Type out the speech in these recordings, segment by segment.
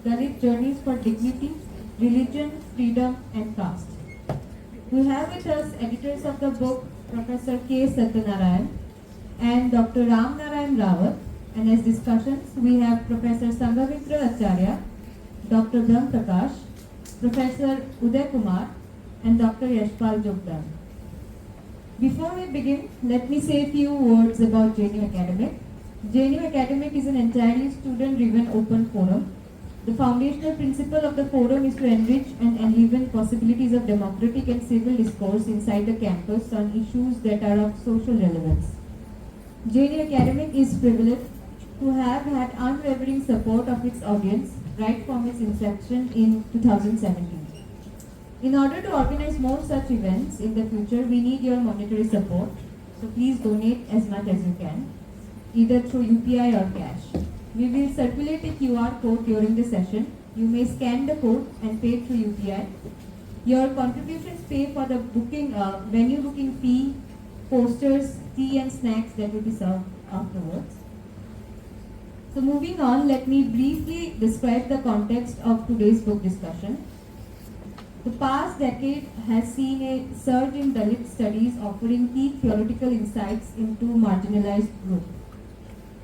Dalit Journeys for Dignity, Religion, Freedom and Caste. We have with us editors of the book, Professor K. Satyanarayana and Dr. Ramnarayan Rawat, and as discussions we have Professor Sanghamitra Acharya, Dr. Brahma Prakash, Professor Udaya Kumar and Dr. Yasphal Jogdand. Before we begin, let me say a few words about JNU Academic. JNU Academic is an entirely student-driven open forum. The foundational principle of the forum is to enrich and enliven possibilities of democratic and civil discourse inside the campus on issues that are of social relevance. JNU Academic is privileged to have had unwavering support of its audience right from its inception in 2017. In order to organize more such events in the future, we need your monetary support. So please donate as much as you can, either through UPI or cash. We will circulate a QR code during the session. You may scan the code and pay through UPI. Your contributions pay for the booking, venue booking fee, posters, tea and snacks that will be served afterwards. So moving on, let me briefly describe the context of today's book discussion. The past decade has seen a surge in Dalit studies offering key theoretical insights into marginalized groups.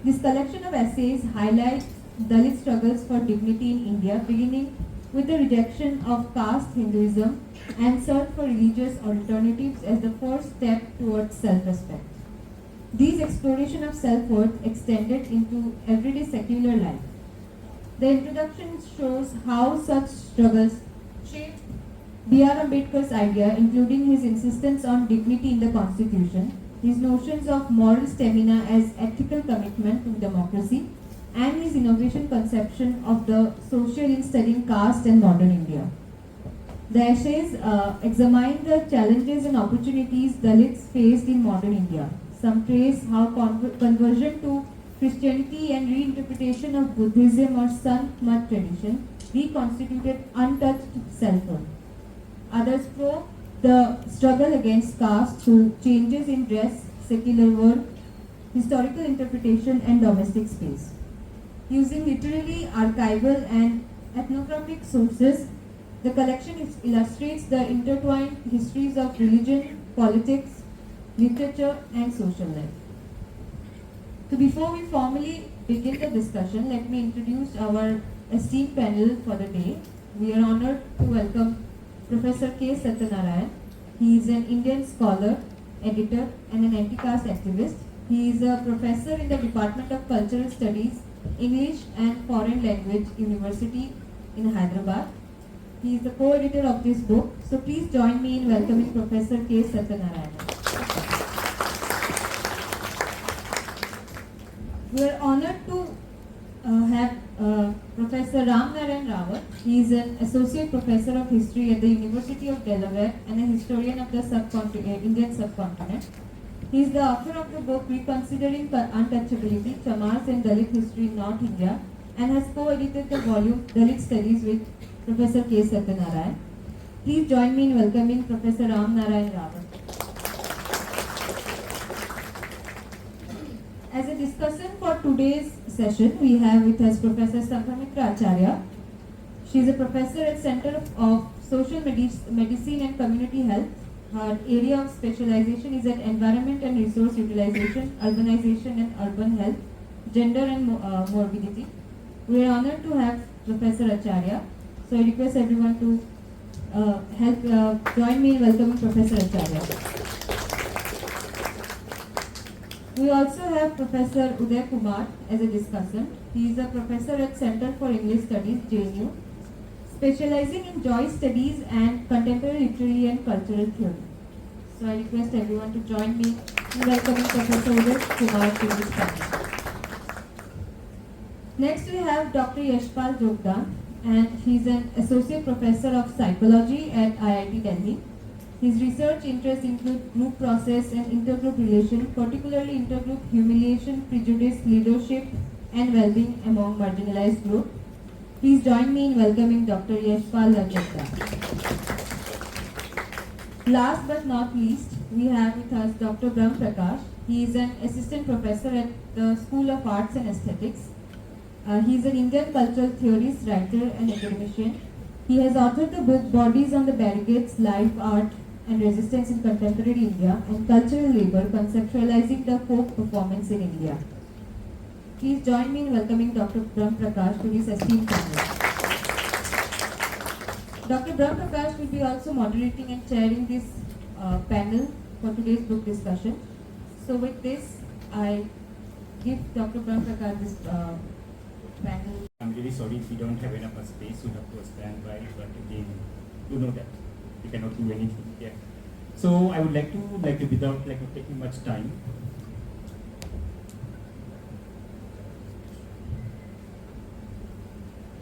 This collection of essays highlights Dalit struggles for dignity in India, beginning with the rejection of caste Hinduism and search for religious alternatives as the first step towards self-respect. These exploration of self-worth extended into everyday secular life. The introduction shows how such struggles shaped B.R. Ambedkar's idea, including his insistence on dignity in the Constitution, his notions of moral stamina as ethical commitment to democracy, and his innovation conception of the social in studying caste and modern India. The essays examine the challenges and opportunities Dalits faced in modern India. Some trace how conversion to Christianity and reinterpretation of Buddhism or Sant Mat tradition reconstituted untouched selfhood. Others probe the struggle against caste through changes in dress, secular work, historical interpretation and domestic space. Using literally archival and ethnographic sources, the collection illustrates the intertwined histories of religion, politics, literature and social life. So before we formally begin the discussion, let me introduce our esteemed panel for the day. We are honored to welcome Professor K. Satyanarayana. He is an Indian scholar, editor and an anti-caste activist. He is a professor in the Department of Cultural Studies, English and Foreign Language University in Hyderabad. He is the co-editor of this book. So please join me in welcoming Professor K. Satyanarayana. We are honored to have Professor Ramnarayan Rawat. He is an associate professor of history at the University of Delaware and a historian of the Indian subcontinent. He is the author of the book Reconsidering Untouchability, Chamars and Dalit History in North India, and has co-edited the volume Dalit Studies with Professor K. Satyanarayana. Please join me in welcoming Professor Ramnarayan Rawat. As a discussant for today's session, we have with us Professor Sanghamitra Acharya. She is a professor at Center of Social Medicine and Community Health. Her area of specialization is at environment and resource utilization, urbanization and urban health, gender and morbidity. We are honored to have Professor Acharya. So I request everyone to join me in welcoming Professor Acharya. We also have Professor Udaya Kumar as a discussant. He is a professor at Center for English Studies, JNU, specializing in Joyce studies and contemporary literary and cultural theory. So I request everyone to join me in welcoming Professor Udaya Kumar to this panel. Next we have Dr. Yasphal Jogdand, and he is an associate professor of psychology at IIT Delhi. His research interests include group process and intergroup relation, particularly intergroup humiliation, prejudice, leadership, and well-being among marginalized groups. Please join me in welcoming Dr. Yasphal Jogdand. Last but not least, we have with us Dr. Brahma Prakash. He is an assistant professor at the School of Arts and Aesthetics. He is an Indian cultural theorist, writer, and academician. He has authored the book Bodies on the Barricades, Life, Art, and Resistance in Contemporary India and Cultural Labor, Conceptualizing the Folk Performance in India. Please join me in welcoming Dr. Brahma Prakash to his esteemed panel. Dr. Brahma Prakash will be also moderating and chairing this panel for today's book discussion. So with this, I give Dr. Brahma Prakash this panel. I'm really sorry if we don't have enough space, we have to stand by, but again, you know that we cannot do anything here. So I would like to without taking much time.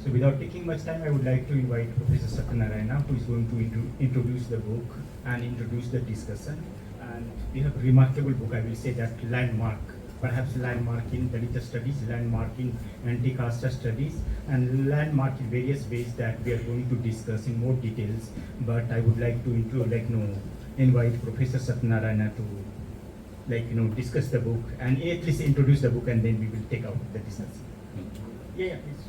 So without taking much time, I would like to invite Professor Satyanarayana, who is going to introduce the book and introduce the discussion. And we have a remarkable book, I will say that landmark, perhaps landmark in Dalit studies, landmark in anti-caste studies, and landmark in various ways that we are going to discuss in more details. But I would like to invite Professor Satyanarayana to discuss the book and at least introduce the book, and then we will take out the discussion. Yeah, please.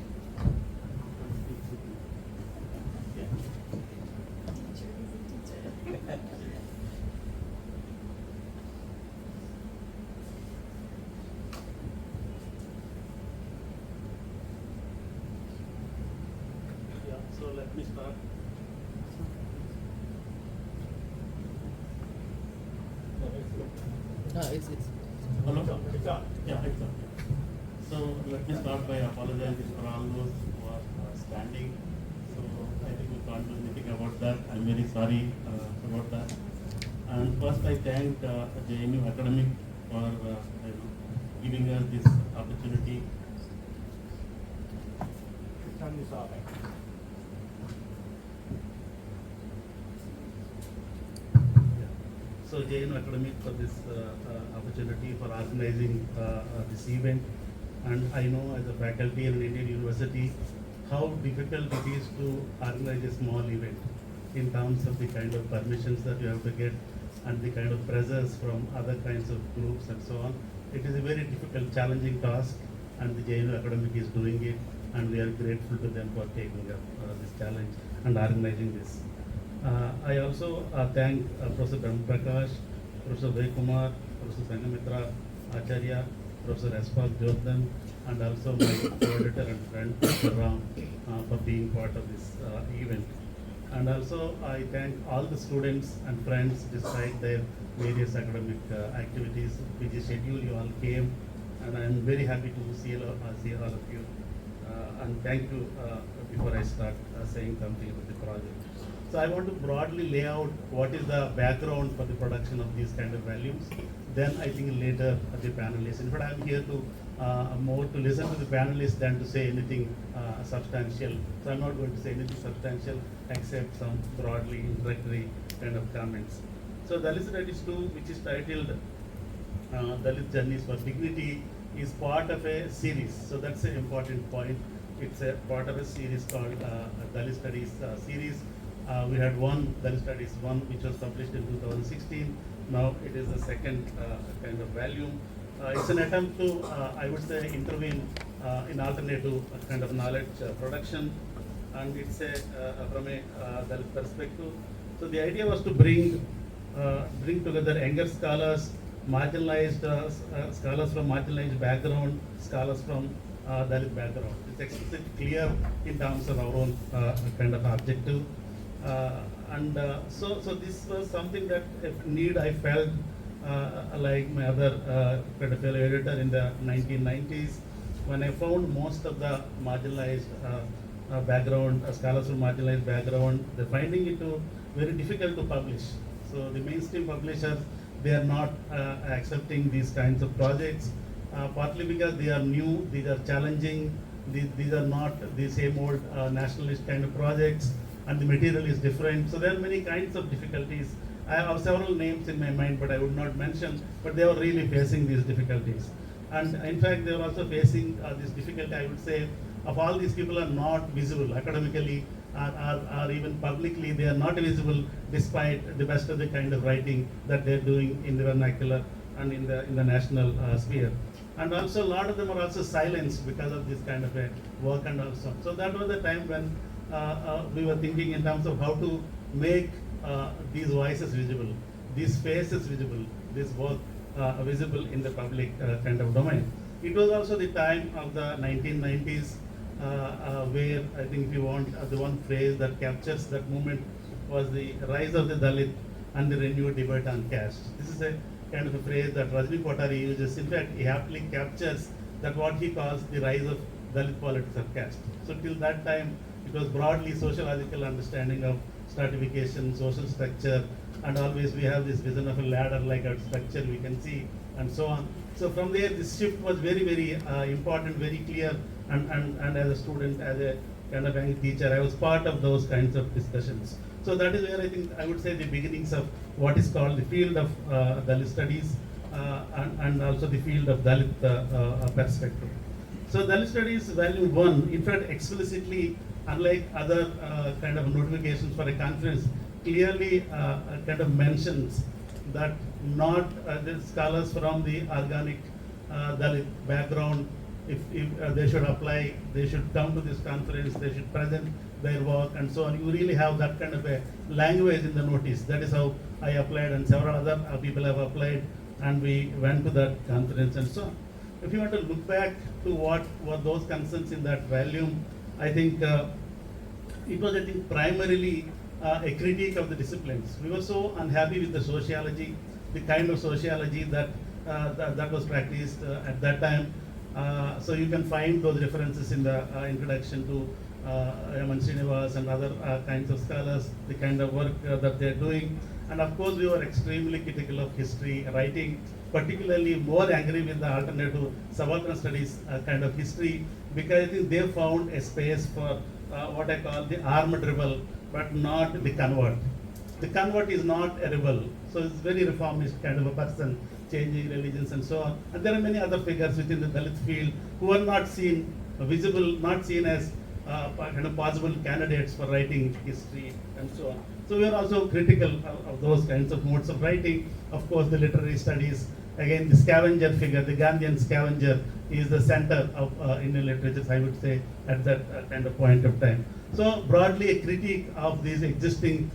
So let me start. It's Hello? It's on. Yeah, it's on. So let me start by apologizing for all those who are standing. So I think we can't do anything about that. I'm very sorry about that. And first I thank JNU Academic for giving us this opportunity. Turn this off. So JNU Academic for this opportunity for organizing this event, and I know as a faculty in an Indian university how difficult it is to organize a small event in terms of the kind of permissions that you have to get and the kind of pressures from other kinds of groups and so on. It is a very difficult, challenging task, and the JNU Academic is doing it, and we are grateful to them for taking up this challenge and organizing this. I also thank Professor Brahma Prakash, Professor Kumar, Professor Sanghamitra, Acharya, Professor Yasphal Jogdand, and also my co-editor and friend, Professor Ram, for being part of this event. And also I thank all the students and friends despite their various academic activities, busy schedule, you all came, and I am very happy to see all of you. And thank you before I start saying something about the project. So I want to broadly lay out what is the background for the production of these kind of volumes. Then I think later the panelists. In fact, I am here to more to listen to the panelists than to say anything substantial. So I'm not going to say anything substantial except some broadly introductory kind of comments. So Dalit Studies 2, which is titled Dalit Journeys for Dignity, is part of a series. So that's an important point. It's a part of a series called Dalit Studies series. We had one Dalit Studies 1 which was published in 2016. Now it is the second kind of volume. It's an attempt to, I would say, intervene in alternative kind of knowledge production, and it's a from a Dalit perspective. So the idea was to bring together younger scholars, marginalized scholars from marginalized background, scholars from Dalit background. It's explicitly clear in terms of our own kind of objective. So this was something that a need I felt like my other kind of fellow editor in the 1990s, when I found most of the marginalized background, scholars from marginalized background, they're finding it very difficult to publish. So the mainstream publishers, they are not accepting these kinds of projects, partly because they are new, these are challenging, these are not the same old nationalist kind of projects, and the material is different. So there are many kinds of difficulties. I have several names in my mind, but I would not mention, but they are really facing these difficulties. And in fact, they are also facing this difficulty, I would say, of all these people are not visible academically or even publicly. They are not visible despite the best of the kind of writing that they are doing in the vernacular and in the national sphere. and also a lot of them are also silenced because of this kind of a work and also. So that was the time when we were thinking in terms of how to make these voices visible, these faces visible, this work visible in the public kind of domain. It was also the time of the 1990s where I think if you want the one phrase that captures that moment was the rise of the Dalit and the renewed debate on caste. This is a kind of a phrase that Rajni Kothari uses. In fact, he aptly captures that what he calls the rise of Dalit politics of caste. So till that time, it was broadly sociological understanding of stratification, social structure, and always we have this vision of a ladder like a structure we can see, and so on. So from there, this shift was very, very important, very clear, and as a student, as a kind of young teacher, I was part of those kinds of discussions. So that is where I think I would say the beginnings of what is called the field of Dalit studies and also the field of Dalit perspective. So Dalit studies volume 1, in fact, explicitly, unlike other kind of notifications for a conference, clearly kind of mentions that not the scholars from the organic Dalit background, if they should apply, they should come to this conference, they should present their work and so on. You really have that kind of a language in the notice. That is how I applied, and several other people have applied, and we went to that conference and so on. If you want to look back to what were those concerns in that volume, I think it was, I think, primarily a critique of the disciplines. We were so unhappy with the sociology, the kind of sociology that that was practiced at that time. So you can find those references in the introduction to Yaman Srinivas and other kinds of scholars, the kind of work that they're doing. And of course, we were extremely critical of history writing, particularly more angry with the alternative subaltern studies kind of history, because I think they found a space for what I call the armed rebel, but not the convert. The convert is not a rebel, so it's very reformist kind of a person, changing religions and so on. And there are many other figures within the Dalit field who are not seen visible, not seen as kind of possible candidates for writing history and so on. So we are also critical of those kinds of modes of writing. Of course, the literary studies, again, the scavenger figure, the Gandhian scavenger, is the center of Indian literature, I would say, at that kind of point of time. So broadly, a critique of these existing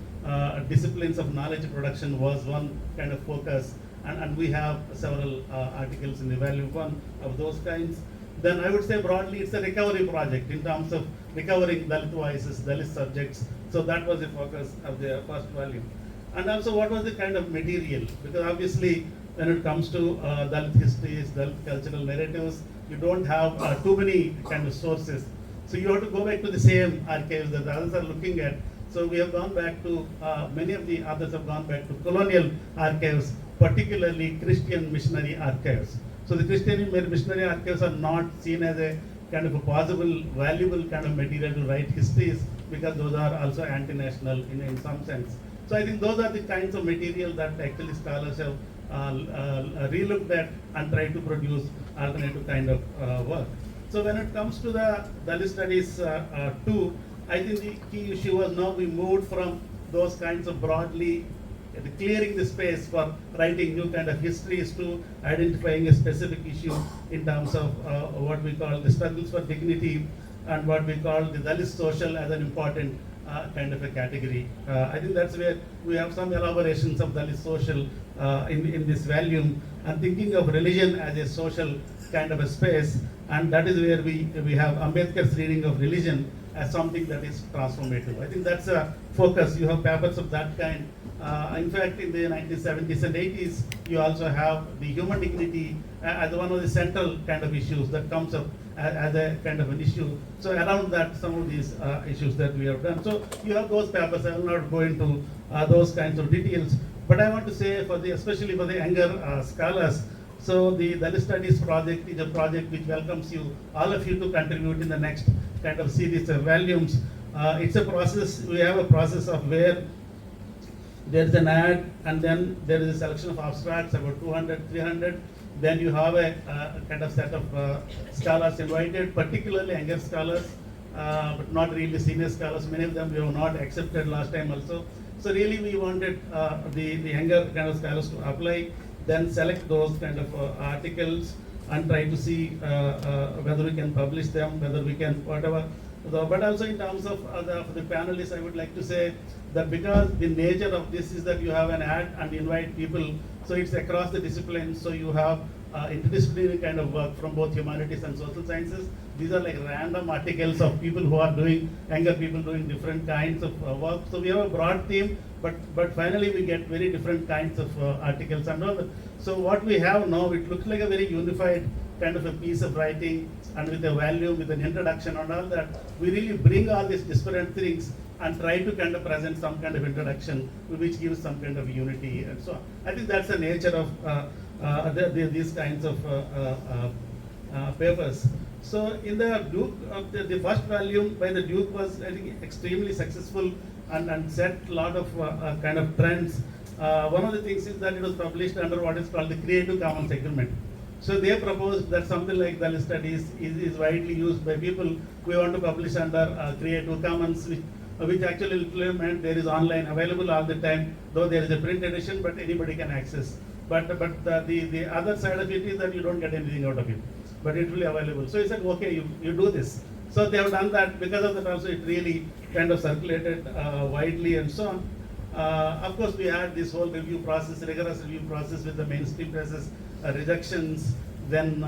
disciplines of knowledge production was one kind of focus, and we have several articles in the volume 1 of those kinds. Then I would say broadly it's a recovery project in terms of recovering Dalit voices, Dalit subjects. So that was the focus of the first volume. And also what was the kind of material? Because obviously when it comes to Dalit histories, Dalit cultural narratives, you don't have too many kind of sources. So you have to go back to the same archives that the others are looking at. So we have gone back to, many of the others have gone back to colonial archives, particularly Christian missionary archives. So the Christian missionary archives are not seen as a kind of a possible, valuable kind of material to write histories, because those are also anti-national in some sense. So I think those are the kinds of material that actually scholars have relooked at and tried to produce alternative kind of work. So when it comes to the Dalit studies 2, I think the key issue was now we moved from those kinds of broadly clearing the space for writing new kind of histories to identifying a specific issue in terms of what we call the struggles for dignity and what we call the Dalit social as an important kind of a category. I think that's where we have some elaborations of Dalit social in this volume, and thinking of religion as a social kind of a space, and that is where we have Ambedkar's reading of religion as something that is transformative. I think that's a focus. You have papers of that kind. In fact, in the 1970s and 80s, you also have the human dignity as one of the central kind of issues that comes up as a kind of an issue. So around that, some of these issues that we have done. So you have those papers. I will not go into those kinds of details. But I want to say, for the especially for the younger scholars, so the Dalit Studies project is a project which welcomes you, all of you, to contribute in the next kind of series of volumes. It's a process. We have a process of where there is an ad, and then there is a selection of abstracts, about 200, 300. Then you have a kind of set of scholars invited, particularly younger scholars, but not really senior scholars. Many of them we have not accepted last time also. So really we wanted the younger kind of scholars to apply, then select those kind of articles, and try to see whether we can publish them, whether we can whatever. But also in terms of the panelists, I would like to say that because the nature of this is that you have an ad and invite people, so it's across the disciplines, so you have interdisciplinary kind of work from both humanities and social sciences. These are like random articles of people who are doing, younger people doing different kinds of work. So we have a broad theme, but finally we get very different kinds of articles and all that. So what we have now, it looks like a very unified kind of a piece of writing, and with a volume, with an introduction and all that, we really bring all these disparate things and try to kind of present some kind of introduction which gives some kind of unity and so on. I think that's the nature of these kinds of papers. So in the Duke, the first volume by the Duke was, I think, extremely successful and set a lot of kind of trends. One of the things is that it was published under what is called the Creative Commons Agreement. So they proposed that something like Dalit studies is widely used by people. We want to publish under Creative Commons, which actually meant there is online available all the time, though there is a print edition, but anybody can access. But the other side of it is that you don't get anything out of it, but it will be available. So he said, okay, you do this. So they have done that. Because of that also it really kind of circulated widely and so on. Of course, we had this whole review process, rigorous review process with the mainstream presses, rejections, then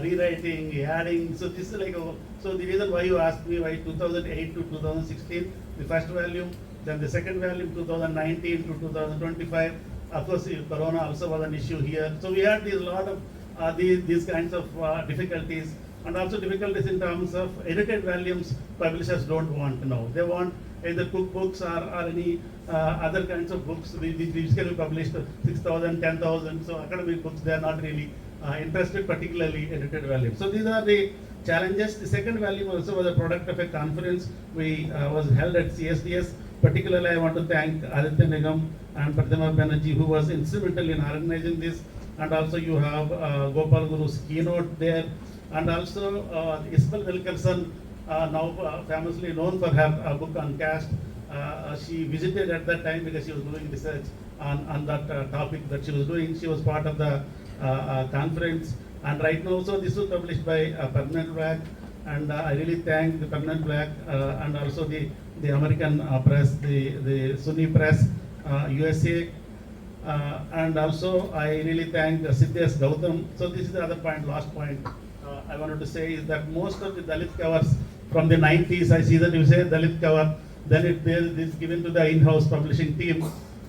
rewriting, adding. So this is like, so the reason why you asked me why 2008 to 2016, the first volume, then the second volume 2019 to 2025. Of course, Corona also was an issue here. So we had these lot of these kinds of difficulties, and also difficulties in terms of edited volumes. Publishers don't want now. They want either cookbooks or any other kinds of books which can be published 6,000, 10,000. So academic books, they are not really interested, particularly edited volumes. So these are the challenges. The second volume also was a product of a conference we was held at CSDS. Particularly, I want to thank Aditya Nigam and Pratima Banerjee, who was instrumental in organizing this. And also you have Gopal Guru's keynote there. And also Yasphal Jogdand, now famously known for her book on caste. She visited at that time because she was doing research on that topic that she was doing. She was part of the conference. And right now, so this was published by Permanent Black. And I really thank the Permanent Black and also the American press, the Sunni press, USA. And also I really thank Yasphal Jogdand. So this is the other point, last point I wanted to say is that most of the Dalit covers from the 90s, I see that you say Dalit cover, then it is given to the in-house publishing team.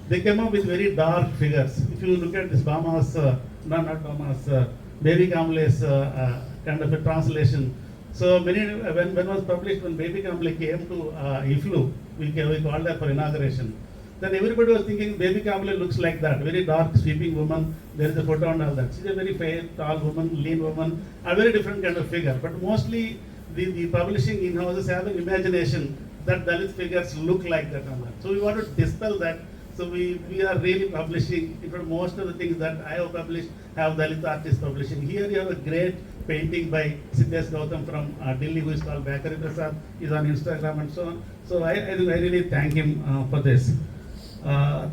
They came up with very dark figures. If you look at this Bama's, Baby Kamle's kind of a translation. So many, when was published, when Baby Kamle came to EFLU, we called her for inauguration. Then everybody was thinking Baby Kamle looks like that, very dark, sweeping woman. There is a photo and all that. She's a very fair, tall woman, lean woman, a very different kind of figure. But mostly the publishing in-houses have an imagination that Dalit figures look like that and that. So we want to dispel that. So we are really publishing, in fact, most of the things that I have published have Dalit artists publishing. Here you have a great painting by Yasphal Jogdand from Delhi, who is called Bakari Prasad, is on Instagram and so on. So I really thank him for this.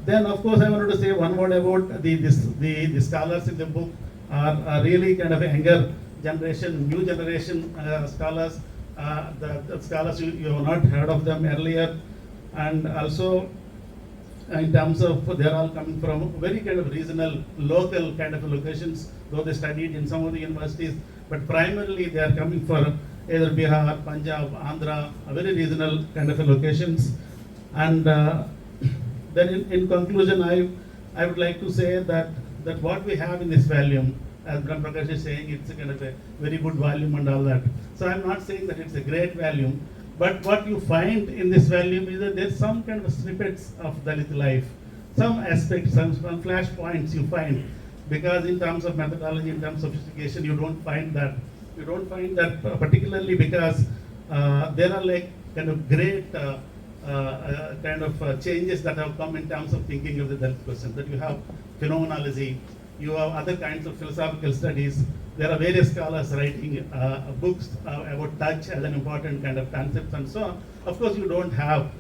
Then of course I wanted to say one word about the scholars in the book are really kind of a younger generation, new generation scholars. The scholars you have not heard of them earlier, and also in terms of they are all coming from very kind of regional, local kind of locations, though they studied in some of the universities, but primarily they are coming from either Bihar, Punjab, Andhra, very regional kind of locations. And then in conclusion, I would like to say that what we have in this volume, as Brahma Prakash is saying, it's a kind of a very good volume and all that. So I'm not saying that it's a great volume, but what you find in this volume is that there's some kind of snippets of Dalit life, some aspects, some flash points you find, because in terms of methodology, in terms of sophistication, you don't find that. You don't find that particularly because there are like kind of great kind of changes that have come in terms of thinking of the Dalit question. That you have phenomenology, you have other kinds of philosophical studies. There are various scholars writing books about touch as an important kind of concept and so on. Of course, you don't have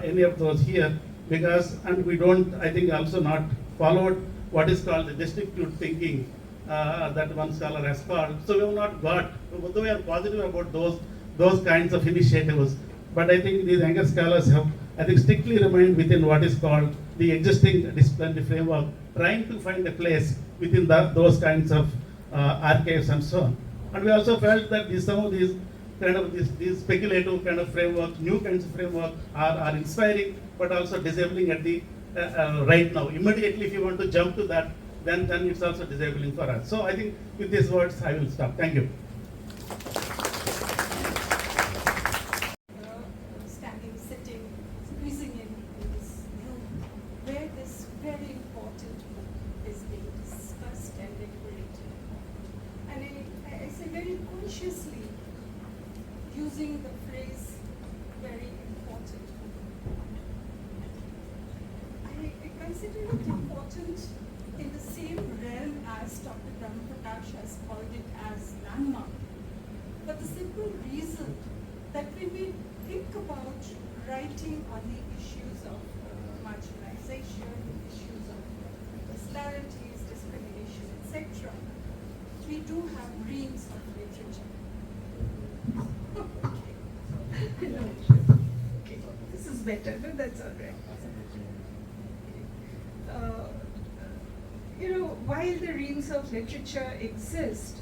any of those here because, and we don't, I think, also not followed what is called the distinctive thinking that one scholar has called. So we have not got, although we are positive about those kinds of initiatives, but I think these younger scholars have, I think, strictly remained within what is called the existing disciplinary framework, trying to find a place within those kinds of archives and so on. And we also felt that some of these kind of these speculative kind of framework, new kinds of framework are inspiring, but also disabling at the right now. Immediately, if you want to jump to that, then it's also disabling for us. So I think with these words, I will stop. Thank you. Standing, sitting, squeezing in this room where this very important book is being discussed and deliberated. And I say very consciously using the phrase very important. I consider it important in the same realm as Dr. Brahma Prakash has called it as landmark. For the simple reason that when we think about writing on the issues of marginalization, issues of disparities, discrimination, etc., we do have reams of literature. Okay, this is better, but that's all right. While the reams of literature exist,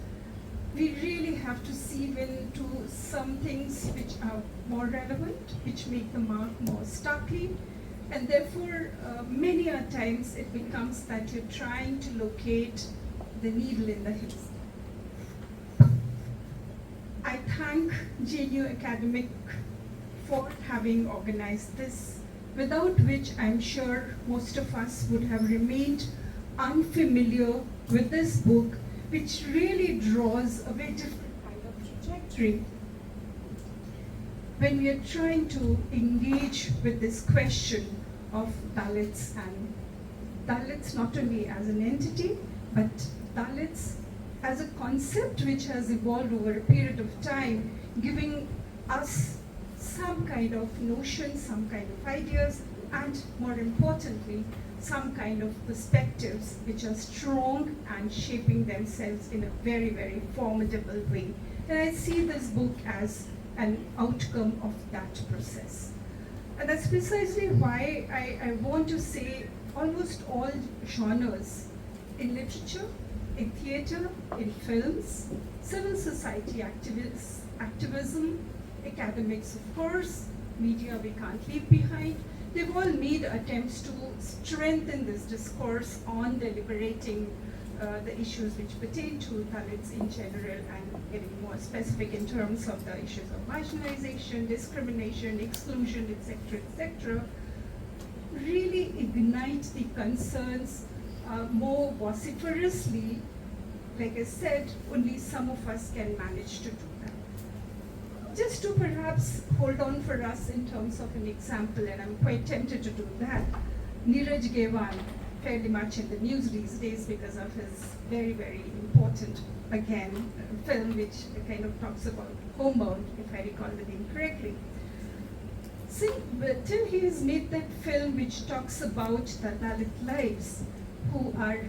we really have to sieve into some things which are more relevant, which make the mark more starkly, and therefore many a times it becomes that you're trying to locate the needle in the haystack. I thank JNU Academic for having organized this, without which I'm sure most of us would have remained unfamiliar with this book, which really draws a very different kind of trajectory. When we are trying to engage with this question of Dalits, and Dalits not only as an entity, but Dalits as a concept which has evolved over a period of time, giving us some kind of notion, some kind of ideas, and more importantly, some kind of perspectives which are strong and shaping themselves in a very, very formidable way. And I see this book as an outcome of that process. And that's precisely why I want to say almost all genres in literature, in theater, in films, civil society activism, academics of course, media we can't leave behind. They've all made attempts to strengthen this discourse on deliberating the issues which pertain to Dalits in general, and getting more specific in terms of the issues of marginalization, discrimination, exclusion, etc., really ignite the concerns more vociferously. Like I said, only some of us can manage to do that. Just to perhaps hold on for us in terms of an example, and I'm quite tempted to do that, Neeraj Gewan, fairly much in the news these days because of his very, very important, again, film which kind of talks about homebound, if I recall the name correctly. Till he has made that film which talks about the Dalit lives who are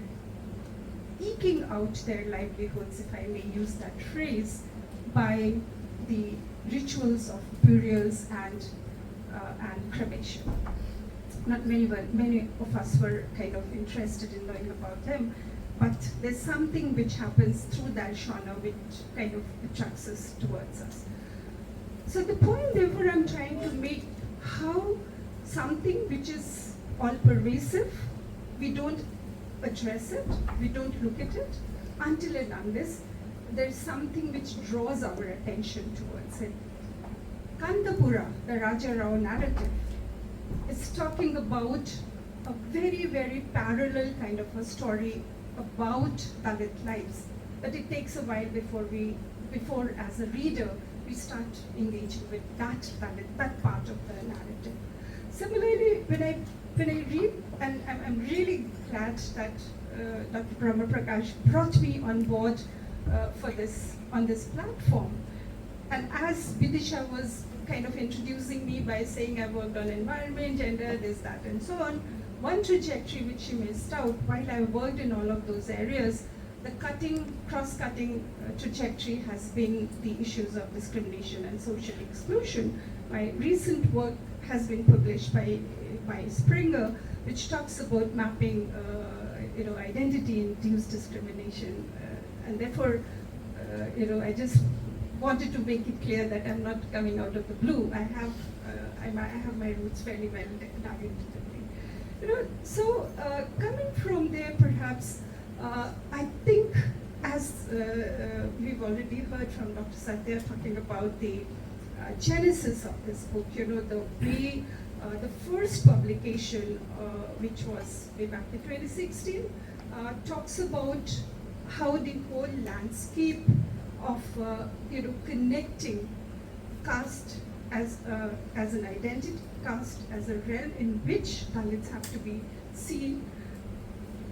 eking out their livelihoods, if I may use that phrase, by the rituals of burials and cremation. Not many of us were kind of interested in knowing about them, but there's something which happens through that genre which kind of attracts us towards us. So the point, therefore, I'm trying to make how something which is all pervasive, we don't address it, we don't look at it until and unless there's something which draws our attention towards it. Kantapura, the Raja Rao narrative, is talking about a very, very parallel kind of a story about Dalit lives. But it takes a while before as a reader, we start engaging with that part of the narrative. Similarly, when I read, and I'm really glad that Dr. Brahma Prakash brought me on board on this platform. And as Vidisha was kind of introducing me by saying I worked on environment, gender, this, that, and so on, one trajectory which she missed out, while I worked in all of those areas, the cross-cutting trajectory has been the issues of discrimination and social exclusion. My recent work has been published by Springer, which talks about mapping identity-induced discrimination, and therefore, I just wanted to make it clear that I'm not coming out of the blue. I have my roots fairly well dug into the thing. So coming from there, perhaps I think, as we've already heard from Dr. Satya talking about the genesis of this book, the way the first publication, which was way back in 2016, talks about how the whole landscape of connecting caste as an identity, caste as a realm in which Dalits have to be seen,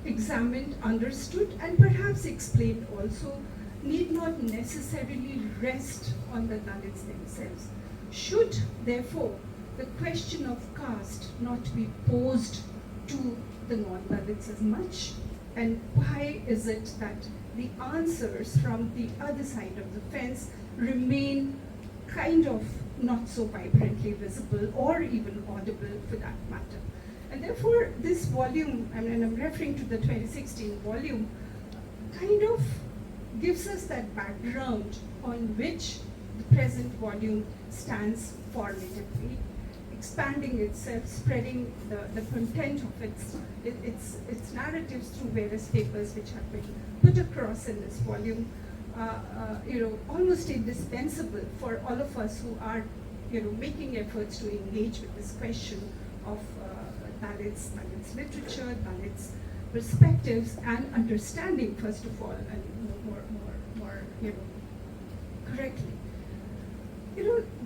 examined, understood, and perhaps explained also, need not necessarily rest on the Dalits themselves. Should, therefore, the question of caste not be posed to the non-Dalits as much? And why is it that the answers from the other side of the fence remain kind of not so vibrantly visible or even audible for that matter? And therefore, this volume, and I'm referring to the 2016 volume, kind of gives us that background on which the present volume stands formatively, expanding itself, spreading the content of its narratives through various papers which have been put across in this volume, almost indispensable for all of us who are, making efforts to engage with this question of Dalits literature, Dalits perspectives, and understanding, first of all, and more correctly.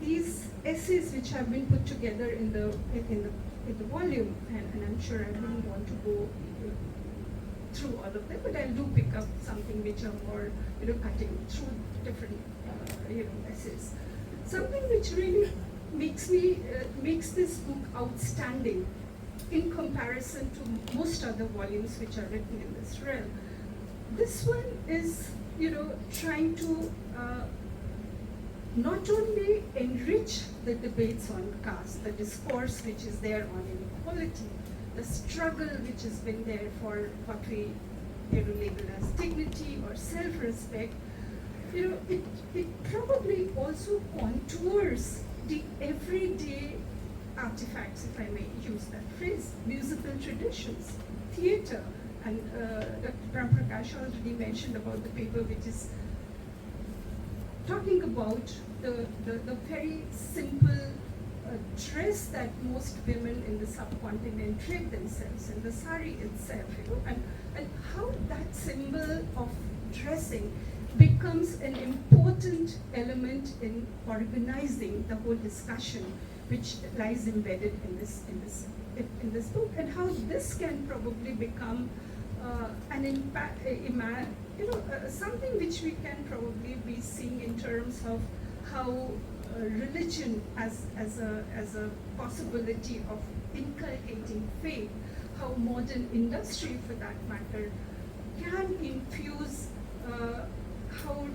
These essays which have been put together in the volume, and I'm sure I wouldn't want to go through all of them, but I do pick up something which are more, cutting through different, essays. Something which really makes this book outstanding in comparison to most other volumes which are written in this realm. This one is, trying to not only enrich the debates on caste, the discourse which is there on inequality, the struggle which has been there for what we label as dignity or self-respect, it probably also contours the everyday artifacts, if I may use that phrase, musical traditions, theatre, and Dr. Brahma Prakash already mentioned about the paper which is talking about the very simple dress that most women in the subcontinent drape themselves, and the sari itself, and how that symbol of dressing becomes an important element in organizing the whole discussion which lies embedded in this book, and how this can probably become an impact, something which we can probably be seeing in terms of how religion as a possibility of inculcating faith, how modern industry, for that matter, can infuse how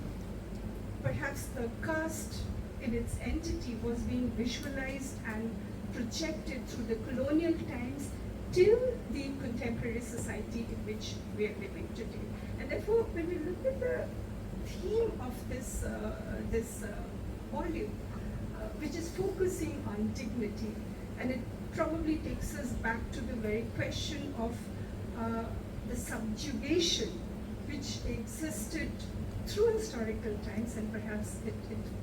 perhaps the caste in its entity was being visualized and projected through the colonial times till the contemporary society in which we are living today. And therefore, when we look at the theme of this volume, which is focusing on dignity, and it probably takes us back to the very question of the subjugation which existed through historical times, and perhaps it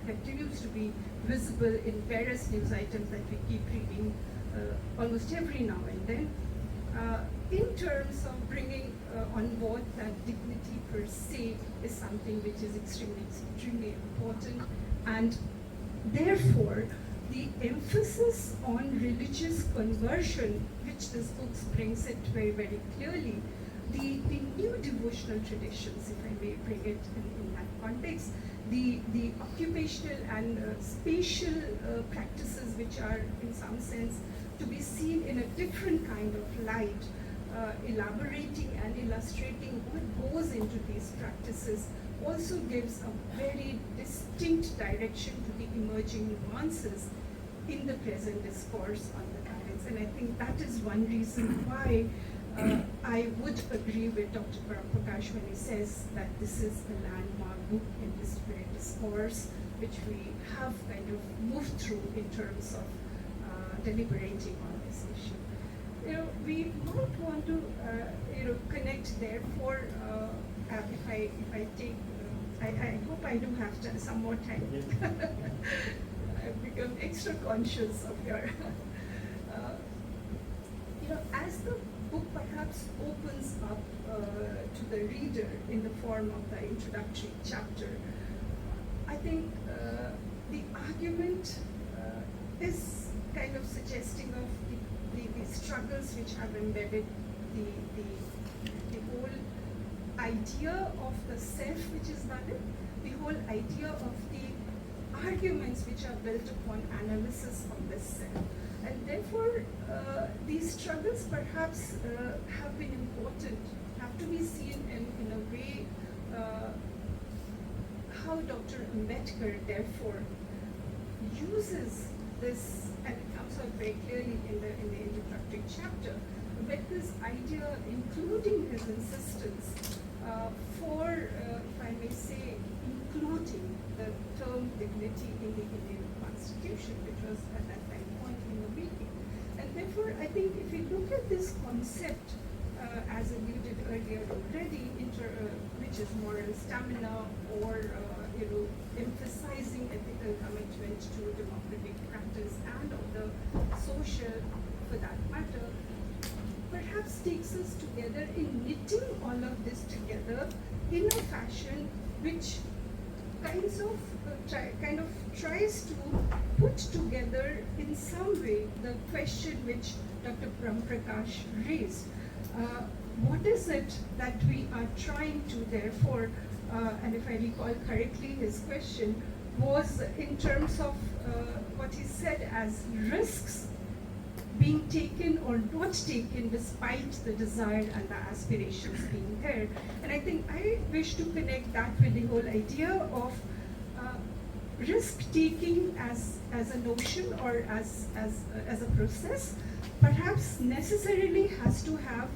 continues to be visible in various news items that we keep reading almost every now and then, in terms of bringing on board that dignity per se is something which is extremely important, and therefore the emphasis on religious conversion, which this book brings it very, very clearly, the new devotional traditions, if I may bring it in that context, the occupational and spatial practices which are in some sense to be seen in a different kind of light, elaborating and illustrating what goes into these practices also gives a very distinct direction to the emerging nuances in the present discourse on the Dalits. And I think that is one reason why I would agree with Dr. Brahma Prakash when he says that this is a landmark book in disparate discourse, which we have kind of moved through in terms of deliberating on this issue. You know, we might want to, connect. Therefore, if I take, I hope I do have some more time. I've become extra conscious of your, as the book perhaps opens up to the reader in the form of the introductory chapter, I think the argument is kind of suggesting of the struggles which have embedded the whole idea of the self which is Dalit, the whole idea of the arguments which are built upon analysis of this self. And therefore, these struggles perhaps have been important, have to be seen in a way how Dr. Ambedkar therefore uses this, and it comes out very clearly in the introductory chapter, Ambedkar's idea, including his insistence for, if I may say, including the term dignity in the Indian Constitution, which was at that time point in the making. And therefore, I think if we look at this concept, as alluded earlier already, which is moral stamina or emphasizing ethical commitment to democratic practice and of the social, for that matter, perhaps takes us together in knitting all of this together in a fashion which kind of tries to put together in some way the question which Dr. Brahma Prakash raised. What is it that we are trying to therefore, and if I recall correctly, his question was in terms of what he said as risks being taken or not taken despite the desire and the aspirations being there. And I think I wish to connect that with the whole idea of risk-taking as a notion or as a process, perhaps necessarily has to have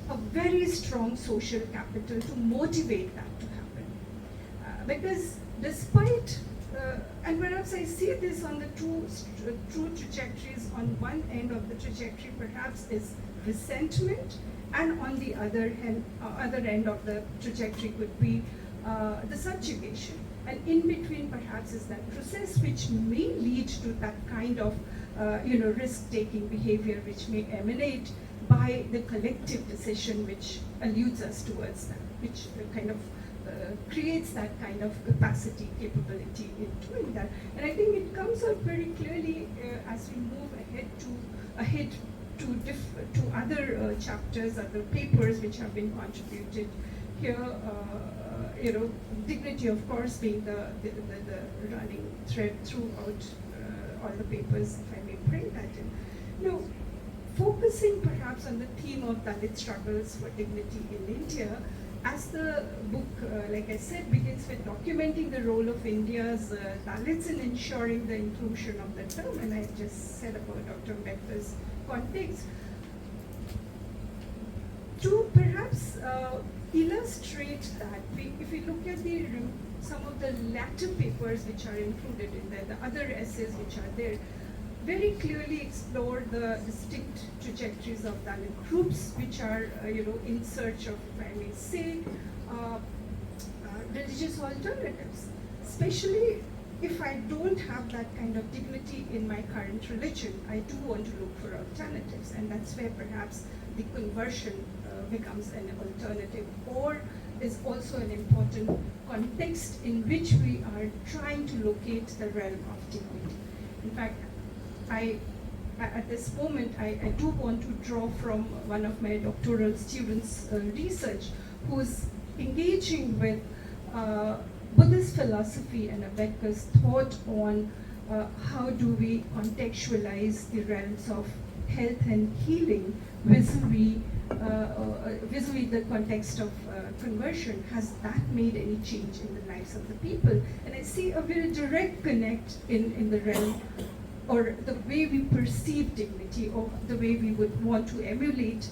a very strong social capital to motivate that to happen. Because despite, and perhaps I see this on the true trajectories, on one end of the trajectory perhaps is resentment, and on the other end of the trajectory could be the subjugation. And in between perhaps is that process which may lead to that kind of risk-taking behavior which may emanate by the collective decision which alludes us towards that, which kind of creates that kind of capacity, capability in doing that. And I think it comes out very clearly as we move ahead to other chapters, other papers which have been contributed here. Dignity, of course, being the running thread throughout all the papers, if I may bring that in. Focusing perhaps on the theme of Dalit struggles for dignity in India, as the book, like I said, begins with documenting the role of India's Dalits in ensuring the inclusion of the term, and I just said about Dr. Ambedkar's context, to perhaps illustrate that, if we look at some of the latter papers which are included in there, the other essays which are there, very clearly explore the distinct trajectories of Dalit groups, which are, in search of, if I may say, religious alternatives. Especially if I don't have that kind of dignity in my current religion, I do want to look for alternatives, and that's where perhaps the conversion becomes an alternative, or is also an important context in which we are trying to locate the realm of dignity. In fact, at this moment, I do want to draw from one of my doctoral students' research, who's engaging with Buddhist philosophy and Ambedkar's thought on how do we contextualize the realms of health and healing vis-a-vis vis-a-vis the context of conversion, has that made any change in the lives of the people? And I see a very direct connect in the realm, or the way we perceive dignity, or the way we would want to emulate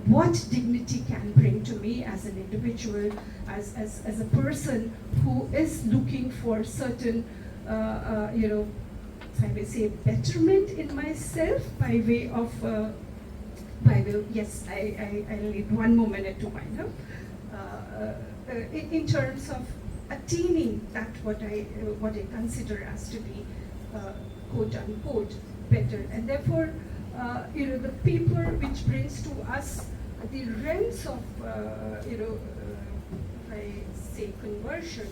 what dignity can bring to me as an individual, as a person who is looking for certain, if I may say, betterment in myself by way of, yes, I'll need one more minute to wind up. In terms of attaining that what I consider as to be quote unquote better, and therefore the paper which brings to us the realms of if I say conversion,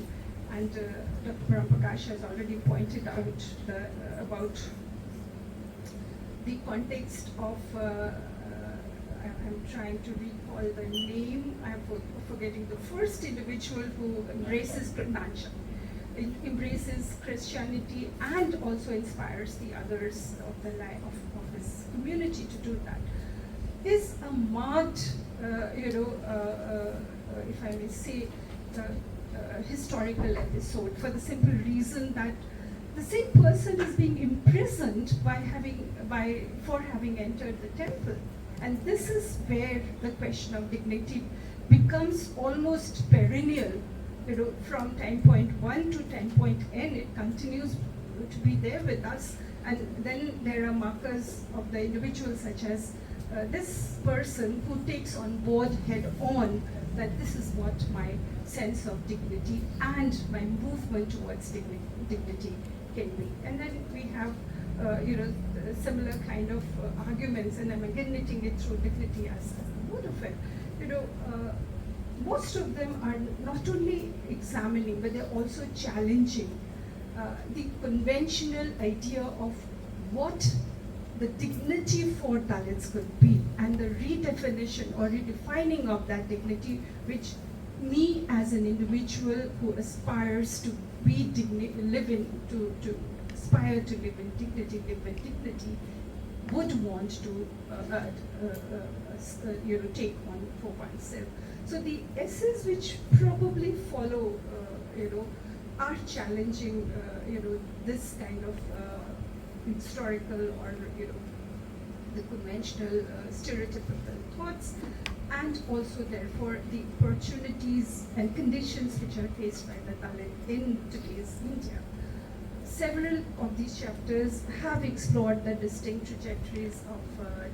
and Dr. Brahma Prakash has already pointed out about the context of I'm trying to recall the name, I'm forgetting the first individual who embraces Prananja, embraces Christianity and also inspires the others of the life of his community to do that, is a marked, if I may say, historical episode, for the simple reason that the same person is being imprisoned for having entered the temple. And this is where the question of dignity becomes almost perennial. From time point 1 to time point n, it continues to be there with us. And then there are markers of the individual, such as this person who takes on board head on that this is what my sense of dignity and my movement towards dignity can be. And then we have similar kind of arguments, and I'm again knitting it through dignity as the root of it. Most of them are not only examining, but they're also challenging the conventional idea of what the dignity for Dalits could be, and the redefinition or redefining of that dignity, which me as an individual who aspires to be aspire to live in dignity, would want to take on for oneself. So the essays which probably follow, are challenging, this kind of historical or the conventional stereotypical thoughts, and also therefore the opportunities and conditions which are faced by the Dalit in today's India. Several of these chapters have explored the distinct trajectories of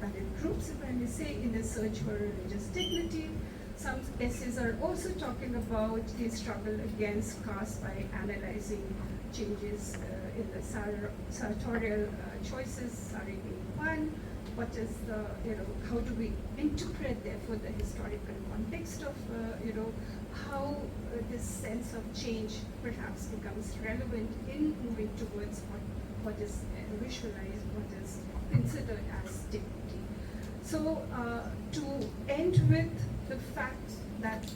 Dalit groups, if I may say, in the search for religious dignity. Some essays are also talking about the struggle against caste by analyzing changes in the sartorial choices, sari being one. What is the, how do we interpret therefore the historical context of, how this sense of change perhaps becomes relevant in moving towards what is visualized, what is considered as dignity. So to end with the fact that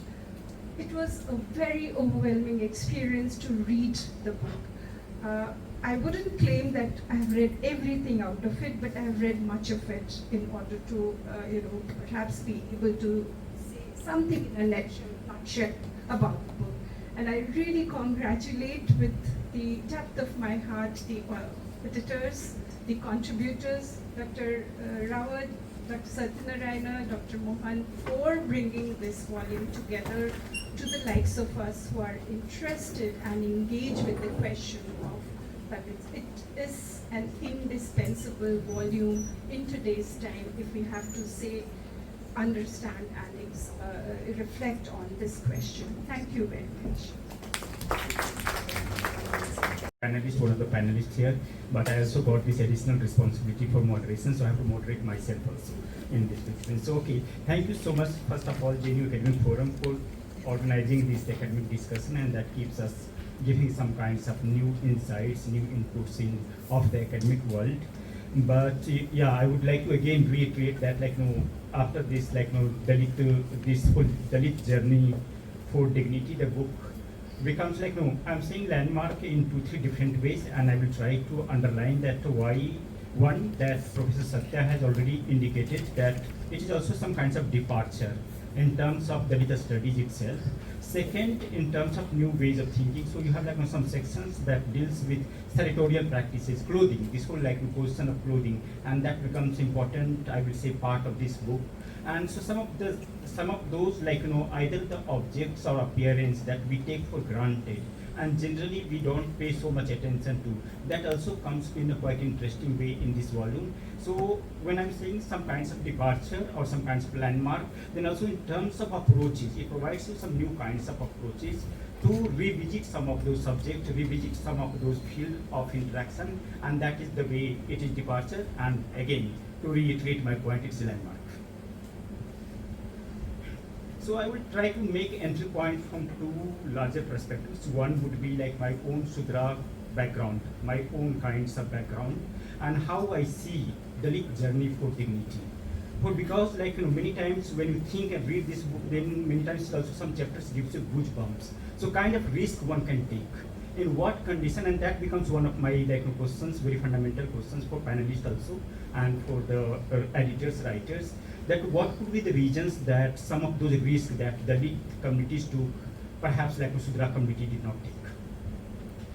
it was a very overwhelming experience to read the book. I wouldn't claim that I've read everything out of it, but I've read much of it in order to, perhaps be able to say something in a nutshell about the book. And I really congratulate with the depth of my heart the editors, the contributors, Dr. Rawat, Dr. Satyanarayana, Dr. Mohan, for bringing this volume together to the likes of us who are interested and engaged with the question of that it is an indispensable volume in today's time if we have to say, understand and reflect on this question. Thank you very much. Panelist, one of the panelists here, but I also got this additional responsibility for moderation, so I have to moderate myself also in this discussion. So, okay, thank you so much, first of all, JNU Academic Forum for organizing this academic discussion, and that keeps us giving some kinds of new insights, new inputs of the academic world. But yeah, I would like to again reiterate that, after this, Dalit, this whole Dalit journey for dignity, the book becomes I'm saying landmark in 2-3 different ways, and I will try to underline that why One, that Professor Satya has already indicated that it is also some kinds of departure in terms of Dalit studies itself. Second, in terms of new ways of thinking, so you have like some sections that deals with territorial practices, clothing, this whole like question of clothing, and that becomes important, I will say, part of this book. And so some of those like either the objects or appearance that we take for granted, and generally we don't pay so much attention to, that also comes in a quite interesting way in this volume. So when I'm saying some kinds of departure or some kinds of landmark, then also in terms of approaches, it provides you some new kinds of approaches to revisit some of those subjects, revisit some of those fields of interaction, and that is the way it is departure. And again, to reiterate my point, it's a landmark. So I will try to make entry point from two larger perspectives. One would be like my own Sudra background, my own kinds of background, and how I see Dalit journey for dignity. For because like many times when you think and read this book, then many times also some chapters gives you goosebumps. So kind of risk one can take. In what condition, and that becomes one of my questions, very fundamental questions for panelists also, and for the editors, writers, that what could be the reasons that some of those risks that Dalit communities took, perhaps like Sudra community did not take.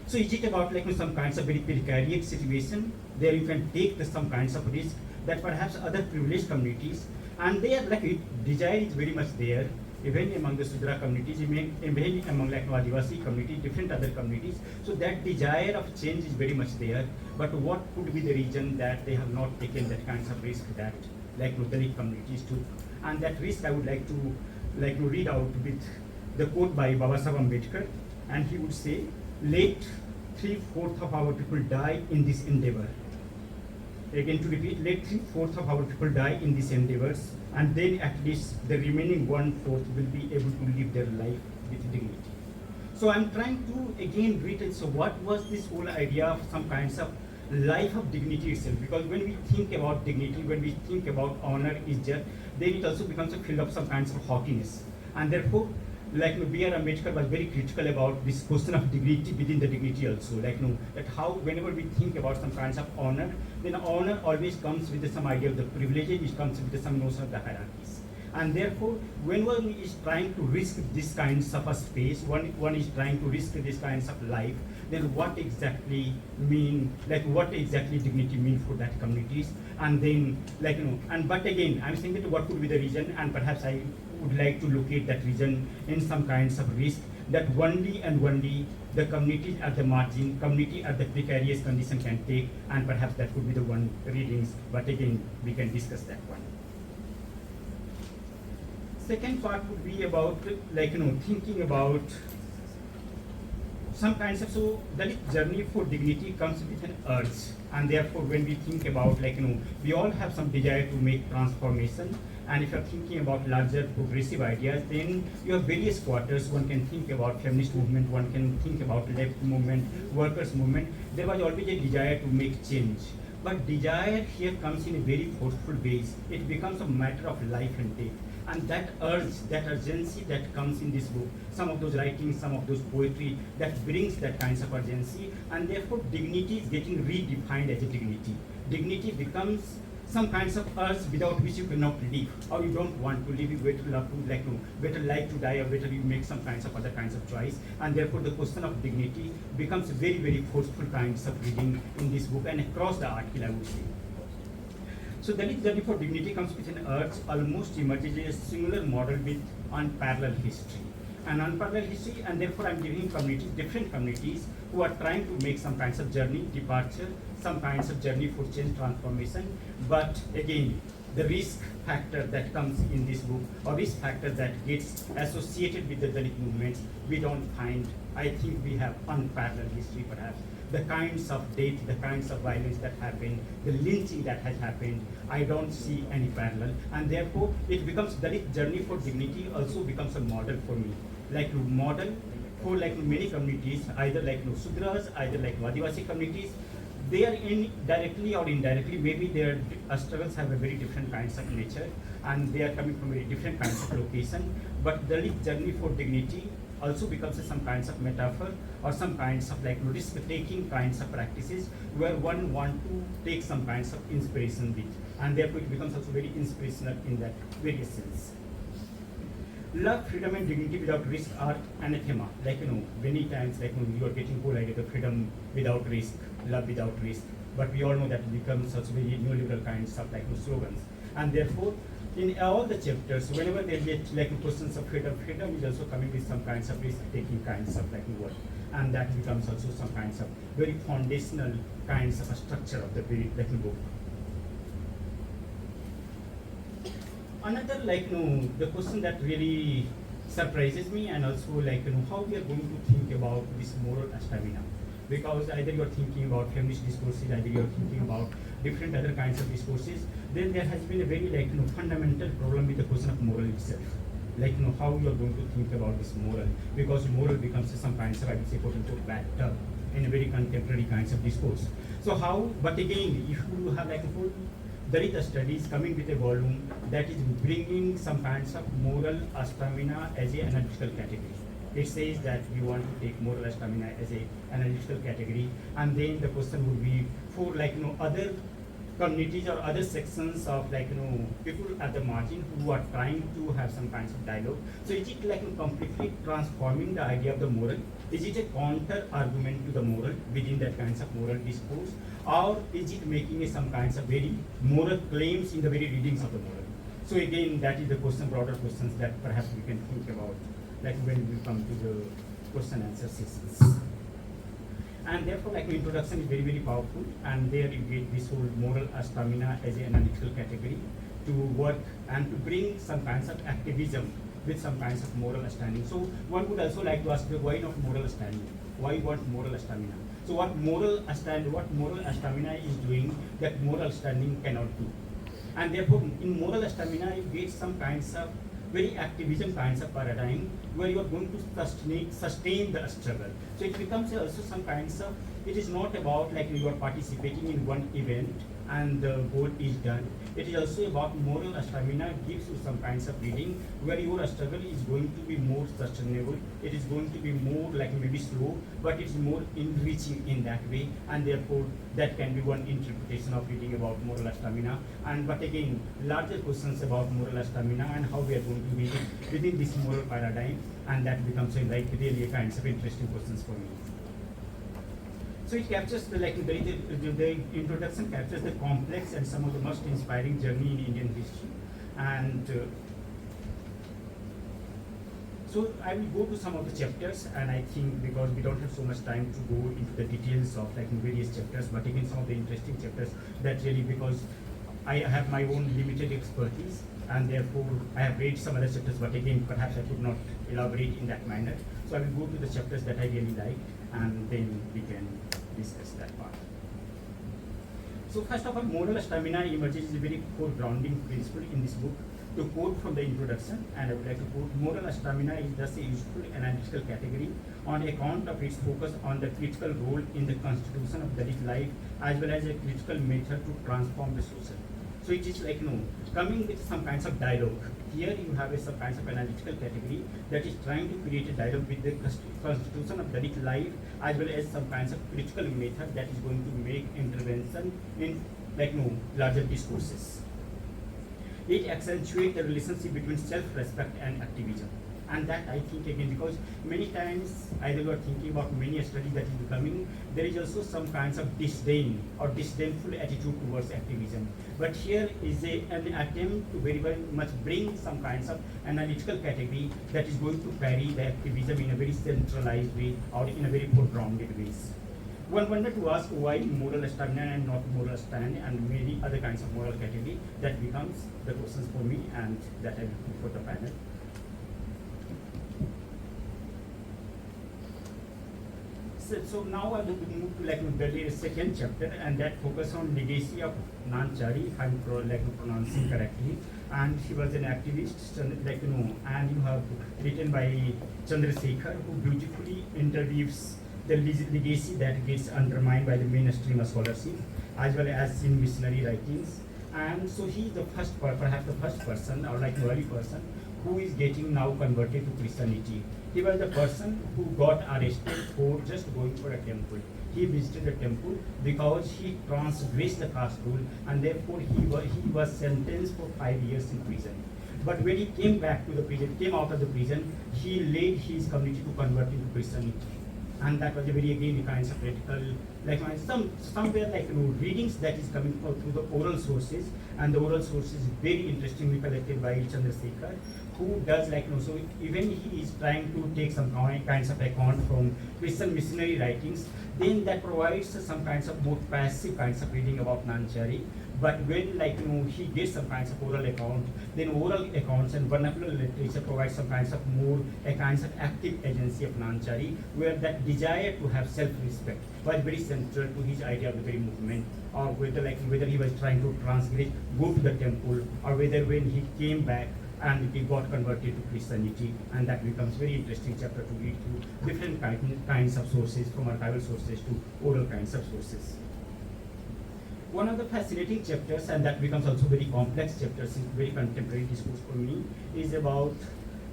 So is it about some kinds of very precarious situation, there you can take some kinds of risk that perhaps other privileged communities, and they are desire is very much there, even among the Sudra communities, even among Adivasi community, different other communities. So that desire of change is very much there. But what could be the reason that they have not taken that kinds of risk that Dalit communities took? And that risk I would like to read out with the quote by Babasaheb Ambedkar, and he would say, "Let 3/4 of our people die in this endeavor." Again to repeat, let 3/4 of our people die in these endeavors, and then at least the remaining 1/4 will be able to live their life with dignity. So I'm trying to again read, so what was this whole idea of some kinds of life of dignity itself? Because when we think about dignity, when we think about honor, izzat, then it also becomes a field of some kinds of haughtiness. And therefore, B.R. Ambedkar was very critical about this question of dignity within the dignity also. That how whenever we think about some kinds of honor, then honor always comes with some idea of the privileges, which comes with some notion of the hierarchies. And therefore, when one is trying to risk this kinds of a space, one is trying to risk this kinds of life, then what exactly what exactly dignity mean for that communities? And then but again, I'm saying that what could be the reason, and perhaps I would like to locate that reason in some kinds of risk that only and only the communities at the margin, community at the precarious condition can take, and perhaps that could be the one readings, but again, we can discuss that one. Second part would be about thinking about some kinds of, so Dalit journey for dignity comes with an urge, and therefore when we think about we all have some desire to make transformation, and if you're thinking about larger progressive ideas, then you have various quarters. One can think about feminist movement, one can think about left movement, workers movement. There was always a desire to make change, but desire here comes in a very forceful ways. It becomes a matter of life and death. And that urge, that urgency that comes in this book, some of those writings, some of those poetry, that brings that kinds of urgency, and therefore dignity is getting redefined as a dignity. Dignity becomes some kinds of urge without which you cannot live, or you don't want to live, you better love to better like to die, or better you make some kinds of other kinds of choice. And therefore the question of dignity becomes very, very forceful kinds of reading in this book and across the article, I would say. So Dalit journey for dignity comes with an urge, almost emerges a similar model with unparalleled history. An unparalleled history, and therefore I'm giving communities, different communities who are trying to make some kinds of journey, departure, some kinds of journey for change, transformation. But again, the risk factor that comes in this book, or risk factor that gets associated with the Dalit movements, we don't find. I think we have unparalleled history perhaps. The kinds of death, the kinds of violence that happened, the lynching that has happened, I don't see any parallel. And therefore, it becomes Dalit journey for dignity also becomes a model for me. Model for many communities, either Sudras, either Adivasi communities. They are in directly or indirectly, maybe their struggles have a very different kinds of nature, and they are coming from very different kinds of location. But Dalit journey for dignity also becomes some kinds of metaphor or some kinds of like risk-taking kinds of practices where one want to take some kinds of inspiration with, and therefore it becomes also very inspirational in that very sense. Love, freedom, and dignity without risk are anathema. Like, many times, like, you are getting whole idea of freedom without risk, love without risk. But we all know that it becomes such very neoliberal kinds of like slogans. And therefore, in all the chapters, whenever they get like questions of freedom, freedom is also coming with some kinds of risk-taking kinds of like work. And that becomes also some kinds of very foundational kinds of a structure of the very like book. Another the question that really surprises me, and also like how we are going to think about this moral stamina, because either you are thinking about feminist discourses, either you are thinking about different other kinds of discourses, then there has been a very fundamental problem with the question of moral itself. How you are going to think about this moral, because moral becomes some kinds of, I would say, quote unquote bad term in a very contemporary kinds of discourse. So how, but again, if you have like a whole Dalit studies coming with a volume that is bringing some kinds of moral stamina as an analytical category. It says that we want to take moral stamina as an analytical category, and then the question would be for other communities or other sections of people at the margin who are trying to have some kinds of dialogue. So is it completely transforming the idea of the moral? Is it a counter argument to the moral within that kinds of moral discourse? Or is it making some kinds of very moral claims in the very readings of the moral? So again, that is the question, broader questions that perhaps we can think about when we come to the question answer sessions. And therefore introduction is very, very powerful, and there you get this whole moral stamina as an analytical category to work and to bring some kinds of activism with some kinds of moral standing. So one would also like to ask, why not moral standing? Why want moral stamina? So what moral stamina is doing that moral standing cannot do? And therefore in moral stamina you get some kinds of very activism kinds of paradigm where you are going to sustain the struggle. So it becomes also some kinds of, it is not about you are participating in one event and the goal is done. It is also about moral stamina gives you some kinds of reading where your struggle is going to be more sustainable. It is going to be more maybe slow, but it's more enriching in that way, and therefore that can be one interpretation of reading about moral stamina. And but again, larger questions about moral stamina and how we are going to be within this moral paradigm, and that becomes really a kinds of interesting questions for me. So it captures the introduction captures the complex and some of the most inspiring journey in Indian history, and so I will go to some of the chapters, and I think because we don't have so much time to go into the details of various chapters, but again some of the interesting chapters that really, because I have my own limited expertise, and therefore I have read some other chapters, but again perhaps I could not elaborate in that manner. So I will go to the chapters that I really like, and then we can discuss that part. So first of all, moral stamina emerges as a very core grounding principle in this book. To quote from the introduction, and I would like to quote, moral stamina is thus a useful analytical category on account of its focus on the critical role in the constitution of Dalit life, as well as a critical method to transform the social. So it is coming with some kinds of dialogue. Here you have some kinds of analytical category that is trying to create a dialogue with the constitution of Dalit life, as well as some kinds of critical method that is going to make intervention in larger discourses. It accentuates the relationship between self-respect and activism. And that I think again, because many times either you are thinking about many studies that is becoming, there is also some kinds of disdain or disdainful attitude towards activism. But here is an attempt to very, very much bring some kinds of analytical category that is going to carry the activism in a very centralized way or in a very foregrounded ways. One wanted to ask why moral stamina and not moral stand and many other kinds of moral category. That becomes the questions for me, and that I will put for the panel. So now I will move to the second chapter, and that focus on legacy of Nanchari, if I'm pronouncing correctly. And he was an activist, and you have written by Chandrasekhar, who beautifully interviews the legacy that gets undermined by the mainstream of scholarship, as well as in missionary writings. And so he is the perhaps the first person, or early person, who is getting now converted to Christianity He was the person who got arrested for just going for a temple. He visited a temple because he transgressed the caste rule, and therefore he was sentenced for 5 years in prison. But when he came back to the prison, came out of the prison, he led his community to convert into Christianity. And that was a very, again, kinds of practical, like somewhere like readings that is coming through the oral sources, and the oral sources very interestingly collected by Chandrasekhar, who does so even he is trying to take some kinds of account from Christian missionary writings, then that provides some kinds of more passive kinds of reading about Nanchari. But when he gets some kinds of oral account, then oral accounts and vernacular literature provides some kinds of more a kinds of active agency of Nanchari, where that desire to have self-respect was very central to his idea of the very movement, or whether he was trying to transgress, go to the temple, or whether when he came back and he got converted to Christianity, and that becomes very interesting chapter to read through different kinds of sources, from archival sources to oral kinds of sources. One of the fascinating chapters, and that becomes also very complex chapters in very contemporary discourse for me, is about,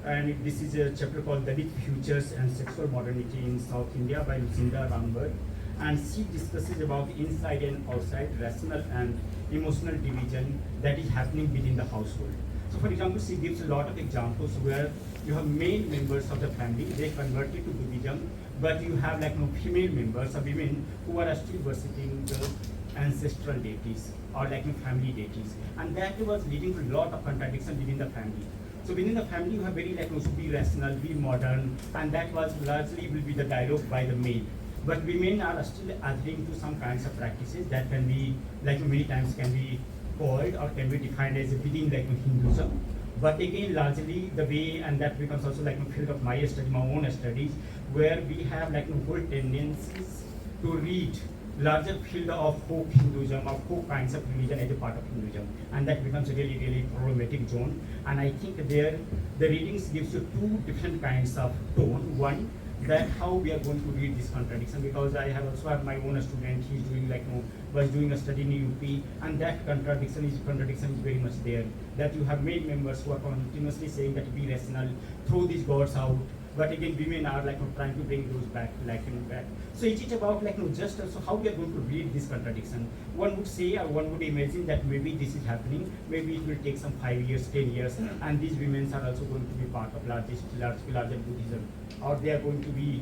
and this is a chapter called Dalit Futures and Sexual Modernity in South India by Lucinda Ramberg, and she discusses about inside and outside rational and emotional division that is happening within the household. So for example, she gives a lot of examples where you have male members of the family, they converted to Buddhism, but you have female members of women who are still worshipping the ancestral deities or family deities, and that was leading to a lot of contradiction within the family. So within the family you have very be rational, be modern, and that was largely will be the dialogue by the male. But women are still adhering to some kinds of practices that can be many times can be called or can be defined as within Hinduism. But again, largely the way, and that becomes also field of my study, my own studies, where we have whole tendencies to read larger field of folk Hinduism, of folk kinds of religion as a part of Hinduism, and that becomes a really, really problematic zone. And I think there the readings gives you two different kinds of tone. One, that how we are going to read this contradiction, because I have also have my own student, he's doing was doing a study in UP, and that contradiction is very much there. That you have made members who are continuously saying that be rational, throw these gods out, but again women are trying to bring those back back. So is it about just also how we are going to read this contradiction? One would say, or one would imagine that maybe this is happening, maybe it will take some 5 years, 10 years, and these women are also going to be part of larger Buddhism, or they are going to be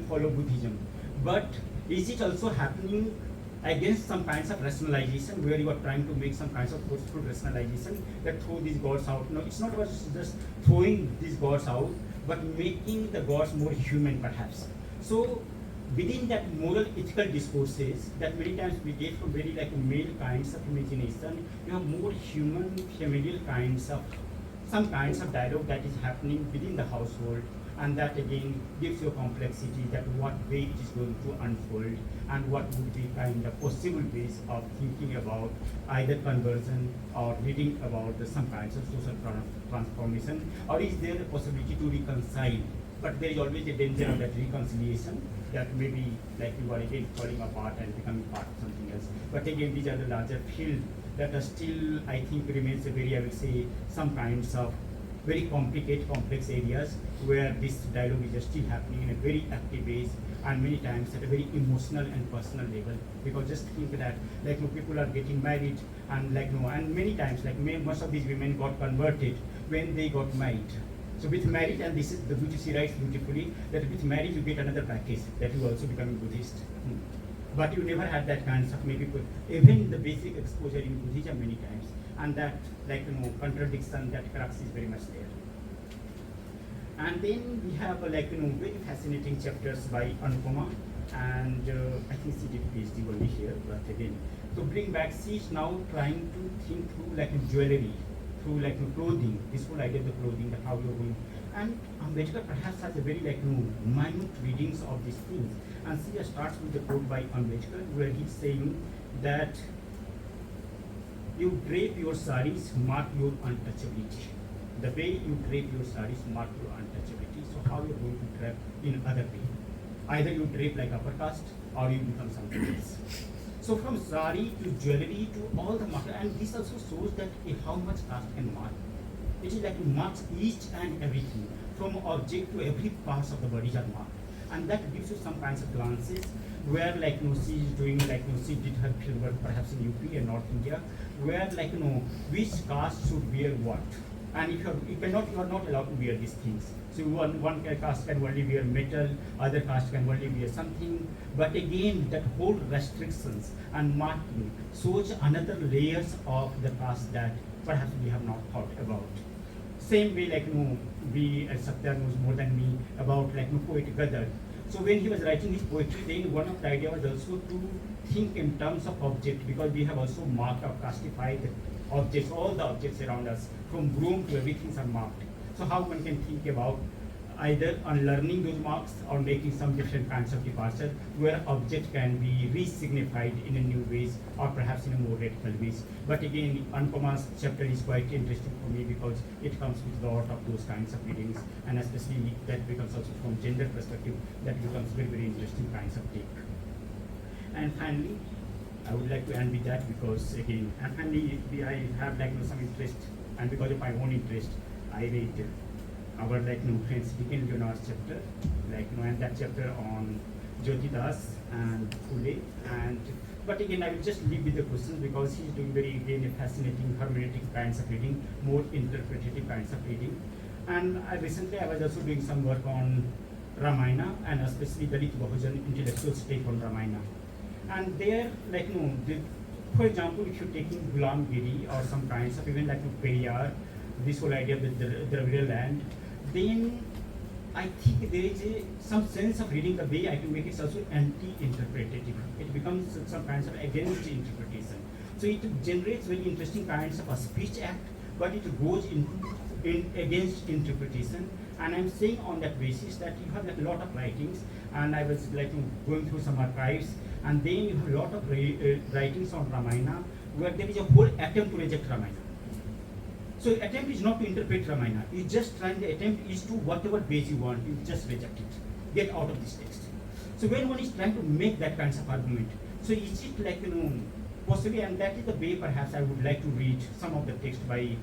follow Buddhism. But is it also happening against some kinds of rationalization, where you are trying to make some kinds of forceful rationalization that throw these gods out? No, it's not about just throwing these gods out, but making the gods more human perhaps. So within that moral ethical discourses that many times we get from very male kinds of imagination, you have more human, familial kinds of, some kinds of dialogue that is happening within the household, and that again gives you a complexity that what way it is going to unfold, and what would be kind of possible ways of thinking about either conversion or reading about some kinds of social transformation, or is there a possibility to reconcile? But there is always a danger of that reconciliation, that maybe you are again falling apart and becoming part of something else. But again, these are the larger field that are still, I think, remains a very, I will say, some kinds of very complicated, complex areas where this dialogue is still happening in a very active ways, and many times at a very emotional and personal level. Because just think that people are getting married, and and many times most of these women got converted when they got married. So with marriage, and this is the beauty, she writes beautifully, that with marriage you get another package, that you also become Buddhist. But you never had that kinds of maybe even the basic exposure in Buddhism many times, and that contradiction, that crux is very much there. And then we have very fascinating chapters by Anupama, and I think she did PhD only here, but again to bring back, she is now trying to think through jewelry, through clothing, this whole idea of the clothing, that how you're going. And Ambedkar perhaps has a very minute readings of these things, and she starts with the quote by Ambedkar, where he's saying that you drape your saris mark your untouchability. The way you drape your saris mark your untouchability. So how you're going to drape in other way? Either you drape like upper caste, or you become something else. So from sari to jewelry to all the mark, and this also shows that how much caste can mark. It is marks each and everything. from object to every parts of the bodies are marked. And that gives you some kinds of glances where like she is doing like she did her field work perhaps in UP and North India, where like which caste should wear what. And if you are not allowed to wear these things. So one caste can only wear metal, other caste can only wear something. But again, that whole restrictions and marking shows another layers of the caste that perhaps we have not thought about. Same way, like we as Satya knows more than me about like poet Gadar. So when he was writing his poetry, then one of the idea was also to think in terms of object, because we have also marked or castified objects, all the objects around us, from room to everything are marked. So how one can think about either unlearning those marks or making some different kinds of departure where object can be re-signified in a new ways or perhaps in a more radical ways. But again, Anupama's chapter is quite interesting for me because it comes with a lot of those kinds of readings, and especially that becomes also from gender perspective, that becomes very, very interesting kinds of take. And finally, I would like to end with that because again, and finally, I have like some interest, and because of my own interest, I read our friends Dickens Jonas chapter, and that chapter on Jyoti Das and Phule. And but again, I will just leave with the questions because he's doing very again fascinating hermeneutic kinds of reading, more interpretative kinds of reading. And recently I was also doing some work on Ramayana and especially Dalit Bahujan intellectuals take on Ramayana. And there, for example, if you're taking Ghulam Giri or some kinds of even Periyar, this whole idea of the Delaware land, then I think there is some sense of reading the way I can make it also anti-interpretative. It becomes some kinds of against interpretation. So it generates very interesting kinds of a speech act, but it goes in against interpretation. And I'm saying on that basis that you have a lot of writings, and I was going through some archives, and then you have a lot of writings on Ramayana where there is a whole attempt to reject Ramayana. So attempt is not to interpret Ramayana. You just trying the attempt is to whatever base you want, you just reject it. Get out of this text. So when one is trying to make that kind of argument, so is it possibly, and that is the way perhaps I would like to read some of the text by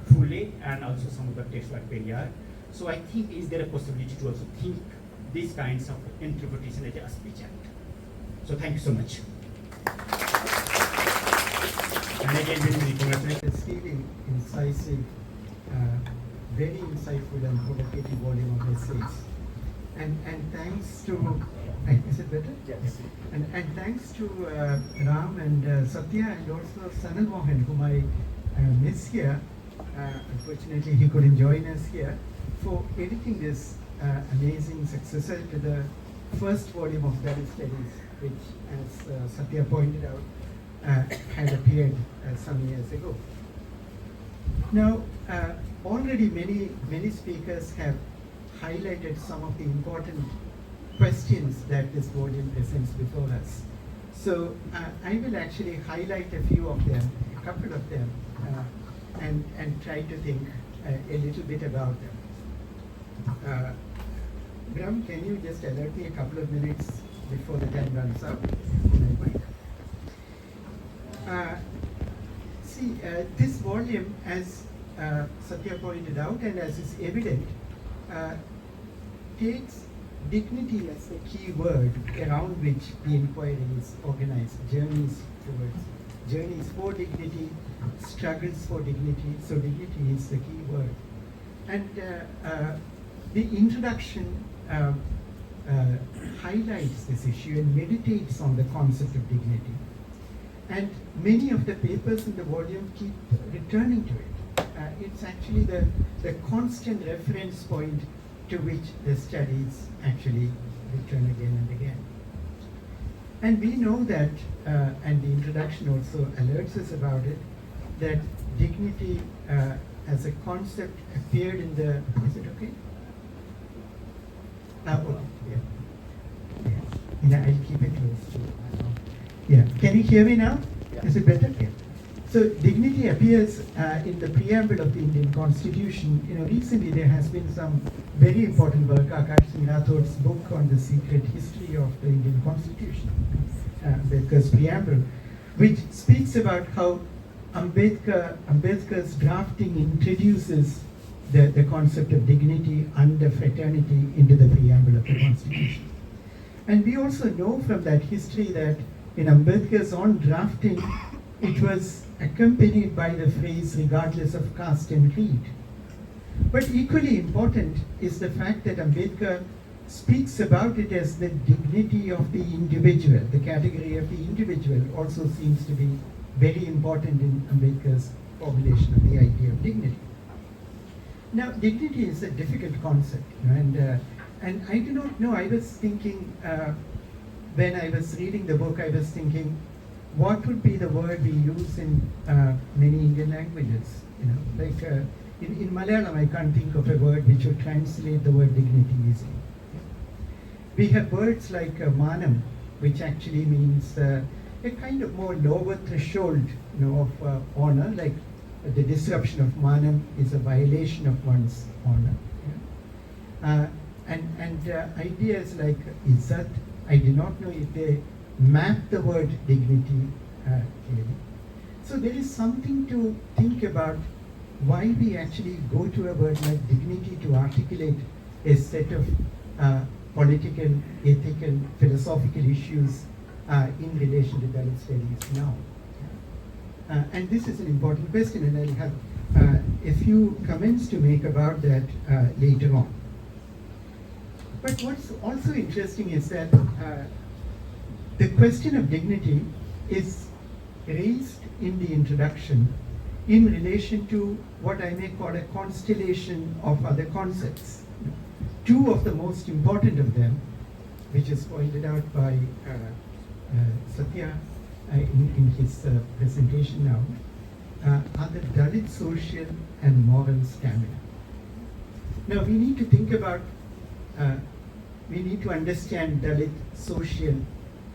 Phule and also some of the text by Periyar. So I think is there a possibility to also think these kinds of interpretation as a speech act. So thank you so much. And again, very congratulations. Extremely incisive, very insightful and provocative volume of essays. And thanks to, is it better? Yes. And thanks to Ram and Satya and also Sanal Mohan, whom I miss here. Unfortunately, he couldn't join us here, for editing this amazing successor to the first volume of Dalit Studies, which, as Satya pointed out, had appeared some years ago. Now, already many speakers have highlighted some of the important questions that this volume presents before us. So I will actually highlight a few of them, a couple of them, and try to think a little bit about them. Brahm, can you just alert me a couple of minutes before the time runs out? This volume, as Satya pointed out and as is evident, takes dignity as the key word around which the inquiry is organized. Journeys for dignity, struggles for dignity. So dignity is the key word. And the introduction highlights this issue and meditates on the concept of dignity. And many of the papers in the volume keep returning to it. It's actually the constant reference point to which the studies actually return again and again. And we know that, and the introduction also alerts us about it, that dignity as a concept appeared in the, is it okay? Okay, yeah, I'll keep it close to yeah. Can you hear me now? Yeah. Is it better? Yeah. So dignity appears in the preamble of the Indian Constitution. Recently there has been some very important work, Akash Singh Rathod's book on the secret history of the Indian Constitution, Ambedkar's preamble, which speaks about how Ambedkar's drafting introduces the concept of dignity and the fraternity into the preamble of the Constitution. And we also know from that history that in Ambedkar's own drafting, it was accompanied by the phrase regardless of caste and creed. But equally important is the fact that Ambedkar speaks about it as the dignity of the individual. The category of the individual also seems to be very important in Ambedkar's formulation of the idea of dignity. Now, dignity is a difficult concept, and I do not know. I was thinking when I was reading the book, I was thinking, what would be the word we use in many Indian languages? Like in Malayalam, I can't think of a word which would translate the word dignity easily. We have words like manam, which actually means a kind of more lower threshold, of honor. Like the disruption of manam is a violation of one's honor. And ideas like izzat, I do not know if they map the word dignity clearly. So there is something to think about why we actually go to a word like dignity to articulate a set of political, ethical, philosophical issues in relation to Dalit studies now. And this is an important question, and I'll have a few comments to make about that later on. But what's also interesting is that the question of dignity is raised in the introduction in relation to what I may call a constellation of other concepts. Two of the most important of them, which is pointed out by Satya in his presentation now, are the Dalit social and moral stamina. Now we need to think about, we need to understand Dalit social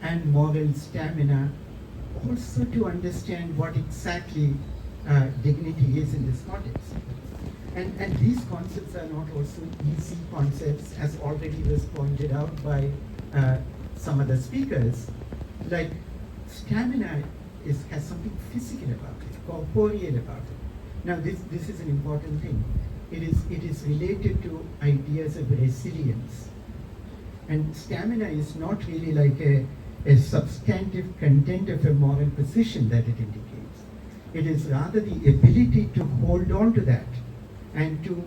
and moral stamina, also to understand what exactly dignity is in this context. And these concepts are not also easy concepts, as already was pointed out by some of the speakers. Like stamina has something physical about it, corporeal about it. Now this is an important thing. It is related to ideas of resilience. And stamina is not really like a substantive content of a moral position that it indicates. It is rather the ability to hold on to that and to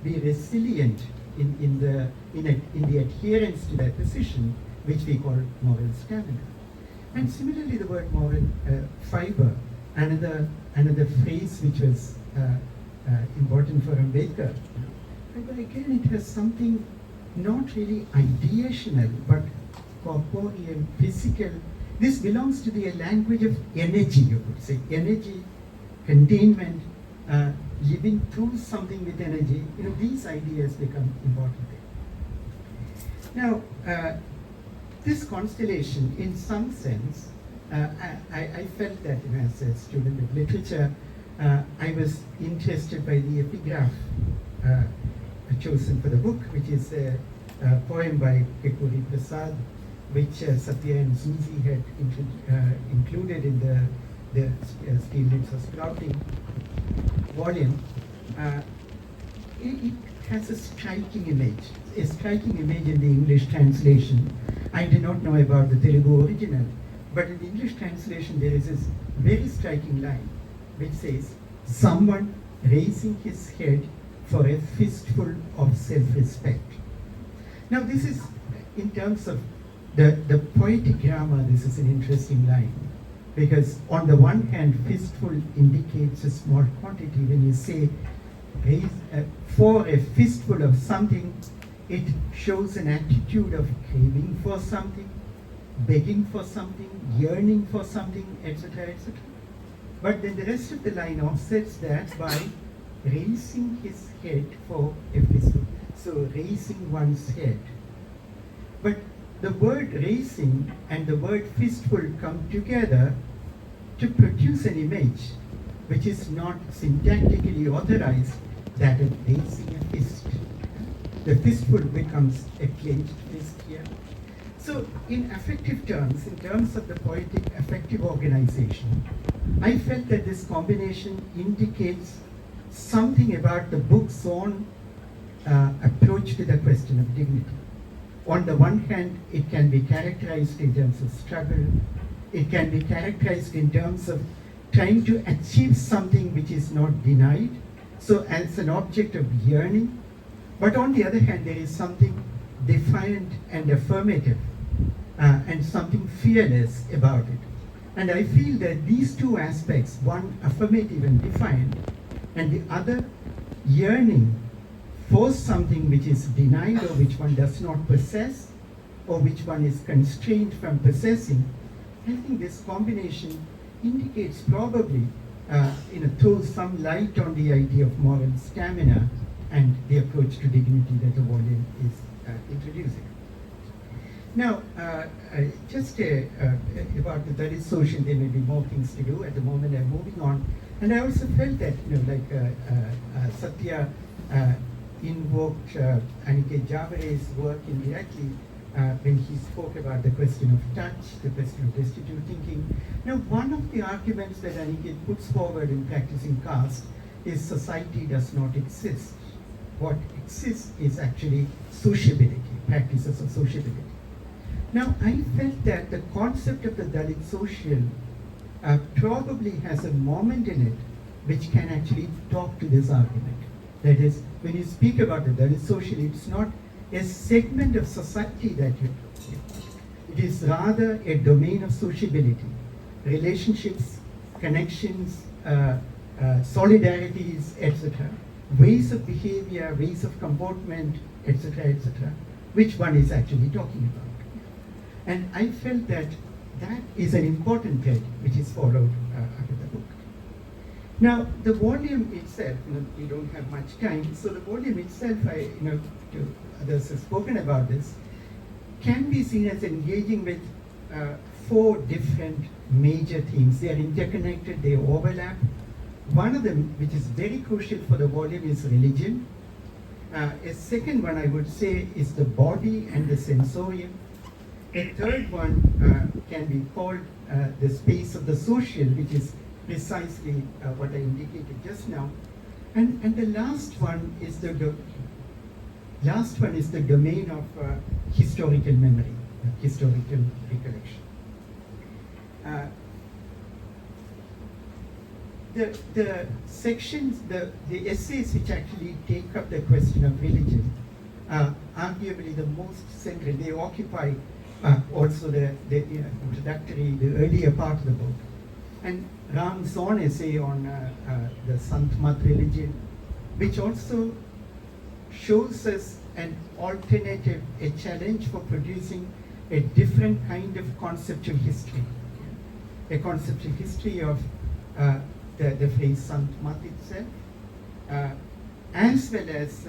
be resilient in the adherence to that position, which we call moral stamina. And similarly, the word moral fiber, another phrase which was important for Ambedkar. But again, it has something not really ideational, but corporeal, physical. This belongs to the language of energy, you could say. Energy, containment, living through something with energy. These ideas become important. Now, this constellation, in some sense, I felt that as a student of literature, I was interested by the epigraph chosen for the book, which is a poem by Kekuri Prasad, which Satya and Susie had included in the Steel Lips of Sprouting volume. It has a striking image in the English translation. I do not know about the Telugu original, but in the English translation there is this very striking line which says, "Someone raising his head for a fistful of self-respect." Now this is, in terms of the poetic grammar, this is an interesting line, because on the one hand, fistful indicates a small quantity. When you say raise for a fistful of something, it shows an attitude of craving for something, begging for something, yearning for something, etc., etc. But then the rest of the line offsets that by raising his head for a fistful. So raising one's head. But the word raising and the word fistful come together to produce an image which is not syntactically authorized, that of raising a fist. The fistful becomes a clenched fist here. So in affective terms, in terms of the poetic affective organization, I felt that this combination indicates something about the book's own approach to the question of dignity. On the one hand, it can be characterized in terms of struggle. It can be characterized in terms of trying to achieve something which is not denied, so as an object of yearning. But on the other hand, there is something defiant and affirmative, and something fearless about it. And I feel that these two aspects, one affirmative and defiant, and the other yearning for something which is denied or which one does not possess, or which one is constrained from possessing, I think this combination indicates probably, throws some light on the idea of moral stamina and the approach to dignity that the volume is introducing. Now, just about the Dalit social, there may be more things to do. At the moment, I'm moving on. And I also felt that, Satya invoked Aniket Javare's work indirectly when he spoke about the question of touch, the question of restitutive thinking. Now, one of the arguments that Aniket puts forward in practicing caste is society does not exist. What exists is actually sociability, practices of sociability. Now, I felt that the concept of the Dalit social probably has a moment in it which can actually talk to this argument. That is, when you speak about the Dalit social, it's not a segment of society that you talk about. It is rather a domain of sociability, relationships, connections, solidarities, etc., ways of behavior, ways of comportment, etc., which one is actually talking about. And I felt that that is an important thread which is followed after the book. Now, the volume itself, we don't have much time, so the volume itself, to others have spoken about this, can be seen as engaging with 4 different major themes. They are interconnected, they overlap. One of them, which is very crucial for the volume, is religion. A second one, I would say, is the body and the sensorium. A third one can be called the space of the social, which is precisely what I indicated just now. And the last one is the domain of historical memory, historical recollection. The sections, the essays which actually take up the question of religion are arguably the most central. They occupy also the introductory, the earlier part of the book. And Ram's own essay on the Sanghamitra religion, which also shows us an alternative, a challenge for producing a different kind of conceptual history. A conceptual history of the phrase Sanghamitra itself, as well as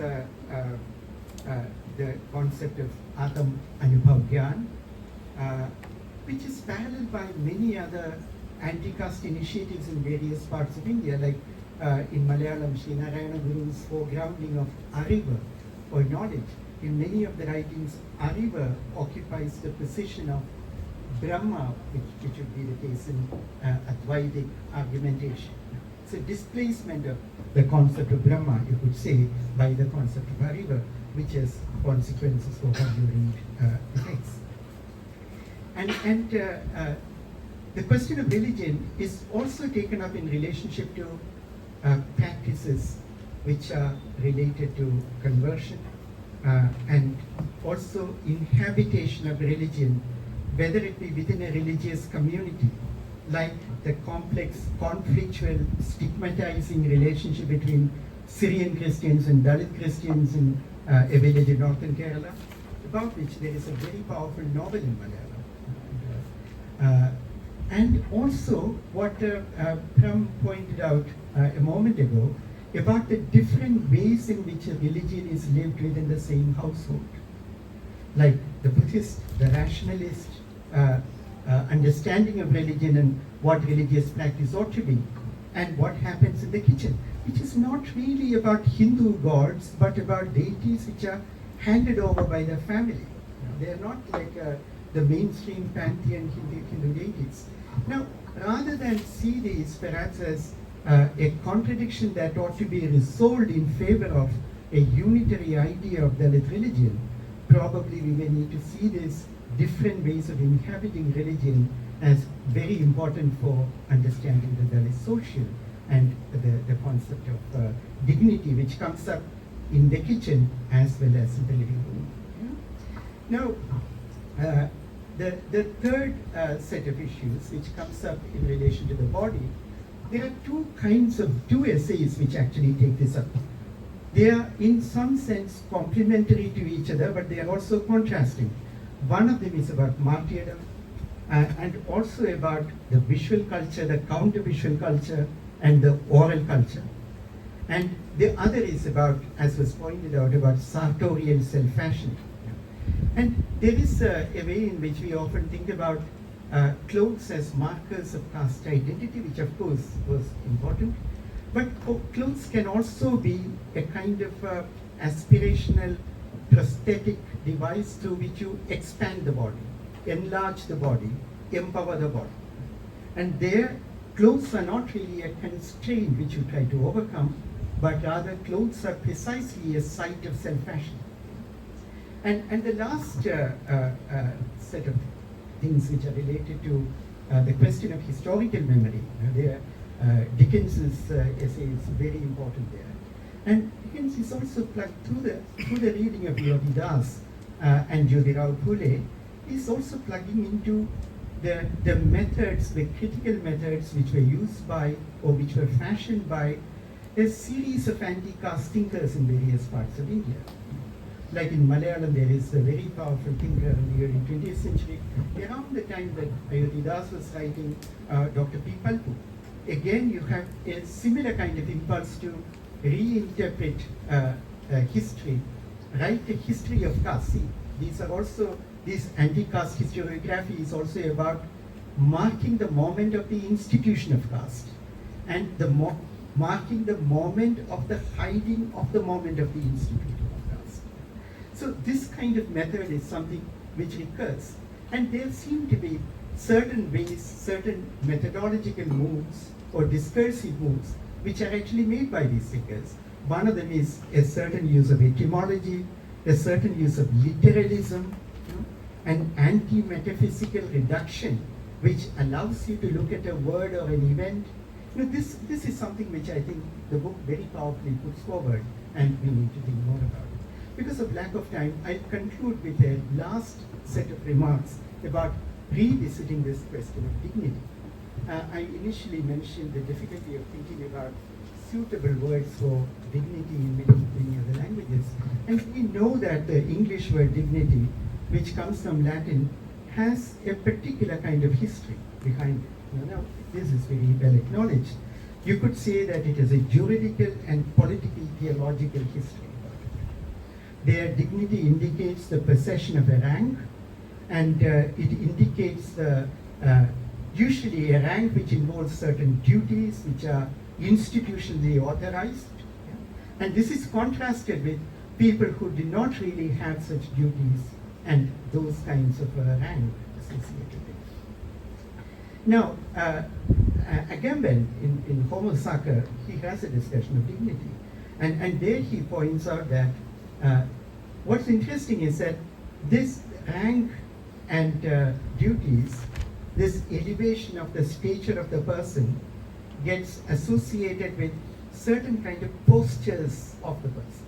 the concept of Adam Anubhav Gyan, which is paralleled by many other anti-caste initiatives in various parts of India, like in Malayalam, Satyanarayana Guru's foregrounding of Ariva, or knowledge. In many of the writings, Ariva occupies the position of Brahma, which would be the case in Advaitic argumentation. It's a displacement of the concept of Brahma, you could say, by the concept of Ariva, which has consequences for how you read the text. And the question of religion is also taken up in relationship to practices which are related to conversion and also inhabitation of religion, whether it be within a religious community, like the complex, conflictual, stigmatizing relationship between Syrian Christians and Dalit Christians in a village in northern Kerala, about which there is a very powerful novel in Malayalam. And also what Pram pointed out a moment ago, about the different ways in which a religion is lived within the same household. Like the Buddhist, the rationalist understanding of religion and what religious practice ought to be, and what happens in the kitchen, which is not really about Hindu gods, but about deities which are handed over by the family. They are not like the mainstream pantheon Hindu deities. Now, rather than see these perhaps as a contradiction that ought to be resolved in favor of a unitary idea of Dalit religion, probably we may need to see these different ways of inhabiting religion as very important for understanding the Dalit social and the concept of dignity, which comes up in the kitchen as well as in the living room. Now, the third set of issues which comes up in relation to the body, there are two essays which actually take this up. They are in some sense complementary to each other, but they are also contrasting. One of them is about martyrdom and also about the visual culture, the counter-visual culture, and the oral culture. And the other is about, as was pointed out, about sartorial self-fashion. And there is a way in which we often think about clothes as markers of caste identity, which of course was important. But clothes can also be a kind of aspirational prosthetic device through which you expand the body, enlarge the body, empower the body. And there, clothes are not really a constraint which you try to overcome, but rather clothes are precisely a site of self-fashion. And the last set of things which are related to the question of historical memory, Dickens's essay is very important there. And Dickens is also plugged through the reading of Yogidas and Jyotirao Phule, is also plugging into the methods, the critical methods which were used by or which were fashioned by a series of anti-caste thinkers in various parts of India. Like in Malayalam, there is a very powerful thinker in the early 20th century, around the time that Yogidas was writing Dr. P. Palpu. Again, you have a similar kind of impulse to reinterpret history, write a history of caste. See, these are also, this anti-caste historiography is also about marking the moment of the institution of caste and marking the moment of the hiding of the moment of the institution of caste. So this kind of method is something which recurs, and there seem to be certain ways, certain methodological moves or discursive moves which are actually made by these thinkers. One of them is a certain use of etymology, a certain use of literalism, an anti-metaphysical reduction which allows you to look at a word or an event. This is something which I think the book very powerfully puts forward, and we need to think more about it. Because of lack of time, I'll conclude with a last set of remarks about revisiting this question of dignity. I initially mentioned the difficulty of thinking about suitable words for dignity in many other languages. And we know that the English word dignity, which comes from Latin, has a particular kind of history behind it. Now, this is very well acknowledged. You could say that it is a juridical and political theological history. Their dignity indicates the possession of a rank, and it indicates usually a rank which involves certain duties which are institutionally authorized. And this is contrasted with people who do not really have such duties and those kinds of rank associated with it. Now, Agamben in Homo Sacer, he has a discussion of dignity. And there he points out that what's interesting is that this rank and duties, this elevation of the stature of the person gets associated with certain kind of postures of the person,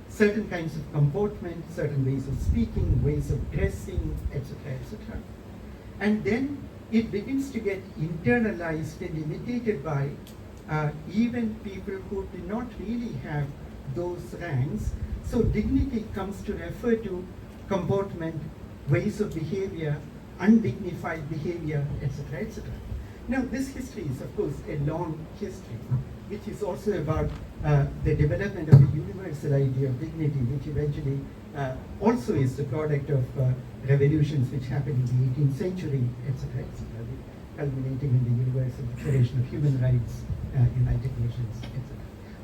certain kinds of comportment, certain ways of speaking, ways of dressing, etc., etc. And then it begins to get internalized and imitated by even people who do not really have those ranks. So dignity comes to refer to comportment, ways of behavior, undignified behavior, etc., etc. Now, this history is, of course, a long history, which is also about the development of the universal idea of dignity, which eventually also is the product of revolutions which happened in the 18th century, etc., etc., culminating in the Universal Declaration of Human Rights, United Nations, etc.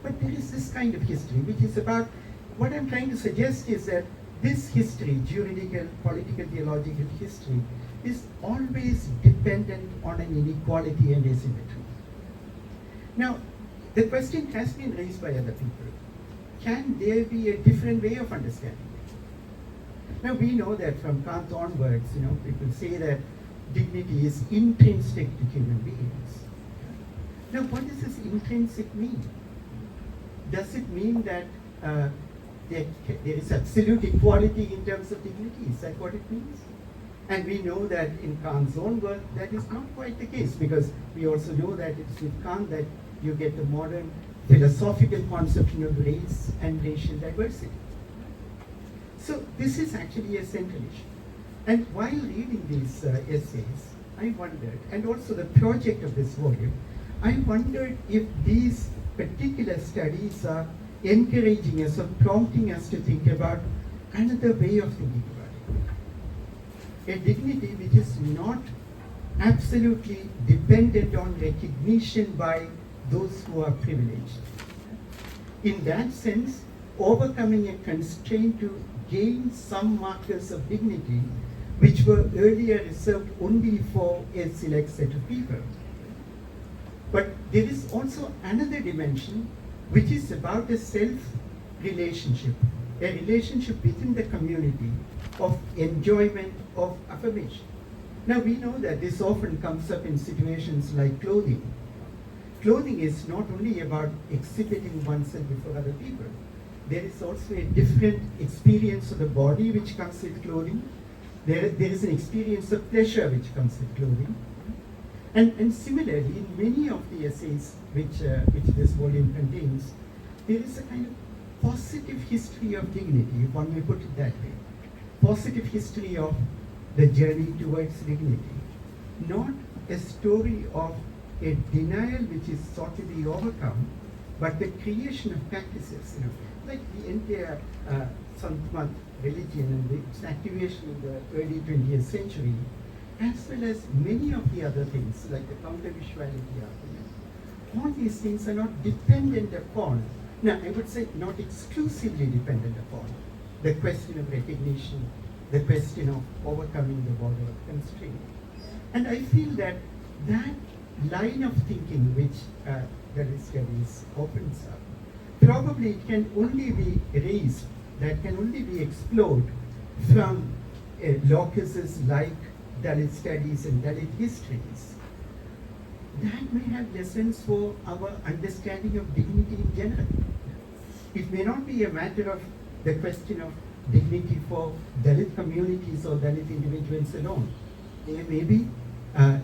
But there is this kind of history, which is about, what I'm trying to suggest is that this history, juridical, political, theological history, is always dependent on an inequality and asymmetry. Now, the question has been raised by other people. Can there be a different way of understanding it? Now, we know that from Kant onwards, people say that dignity is intrinsic to human beings. Now, what does this intrinsic mean? Does it mean that there is absolute equality in terms of dignity? Is that what it means? And we know that in Kant's own work, that is not quite the case, because we also know that it's with Kant that you get the modern philosophical conception of race and racial diversity. So this is actually a central issue. And while reading these essays, I wondered, and also the project of this volume, I wondered if these particular studies are encouraging us or prompting us to think about another way of thinking about it. A dignity which is not absolutely dependent on recognition by those who are privileged. In that sense, overcoming a constraint to gain some markers of dignity which were earlier reserved only for a select set of people. But there is also another dimension which is about a self-relationship, a relationship within the community of enjoyment, of affirmation. Now we know that this often comes up in situations like clothing. Clothing is not only about exhibiting oneself before other people. There is also a different experience of the body which comes with clothing. There is an experience of pleasure which comes with clothing. And similarly, in many of the essays which this volume contains, there is a kind of positive history of dignity, if one may put it that way. Positive history of the journey towards dignity. Not a story of a denial which is sought to be overcome, but the creation of practices, like the entire Sanskrit religion and its activation in the early 20th century, as well as many of the other things, like the counter-visuality argument. All these things are not dependent upon, now I would say not exclusively dependent upon, the question of recognition, the question of overcoming the border of constraint. And I feel that that line of thinking which Dalit studies opens up, probably it can only be raised, that can only be explored from locuses like Dalit studies and Dalit histories. That may have lessons for our understanding of dignity in general. It may not be a matter of the question of dignity for Dalit communities or Dalit individuals alone. There may be a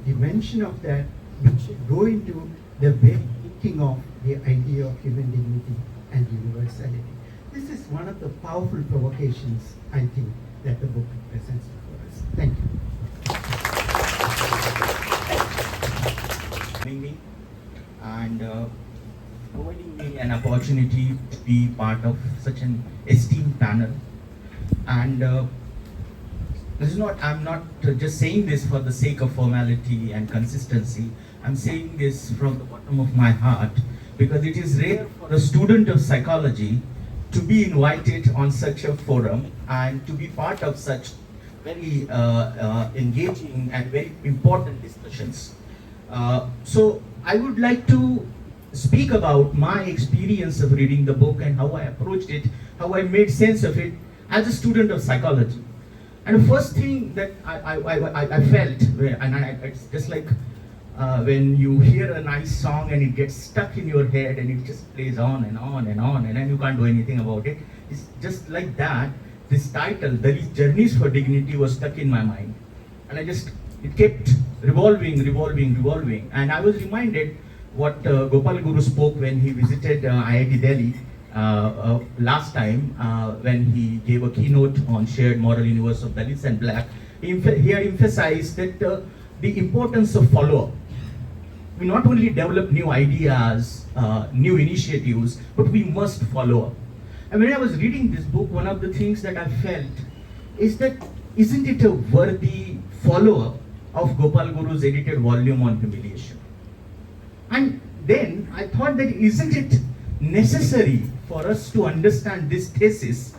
dimension of that which should go into the very thinking of the idea of human dignity and universality. This is one of the powerful provocations, I think, that the book presents before us. Thank you. Me and providing me an opportunity to be part of such an esteemed panel. And this is not, I'm not just saying this for the sake of formality and consistency. I'm saying this from the bottom of my heart because it is rare for a student of psychology to be invited on such a forum and to be part of such very engaging and very important discussions. So I would like to speak about my experience of reading the book and how I approached it, how I made sense of it as a student of psychology. And the first thing that I felt, it's just like when you hear a nice song and it gets stuck in your head and it just plays on and on and on and then you can't do anything about it. It's just like that. This title, Dalit Journeys for Dignity, was stuck in my mind. And it kept revolving. And I was reminded what Gopal Guru spoke when he visited IIT Delhi last time when he gave a keynote on shared moral universe of Dalits and Black. He had emphasized that the importance of follow-up. We not only develop new ideas, new initiatives, but we must follow up. And when I was reading this book, one of the things that I felt is that isn't it a worthy follow-up of Gopal Guru's edited volume on humiliation? And then I thought that isn't it necessary for us to understand this thesis,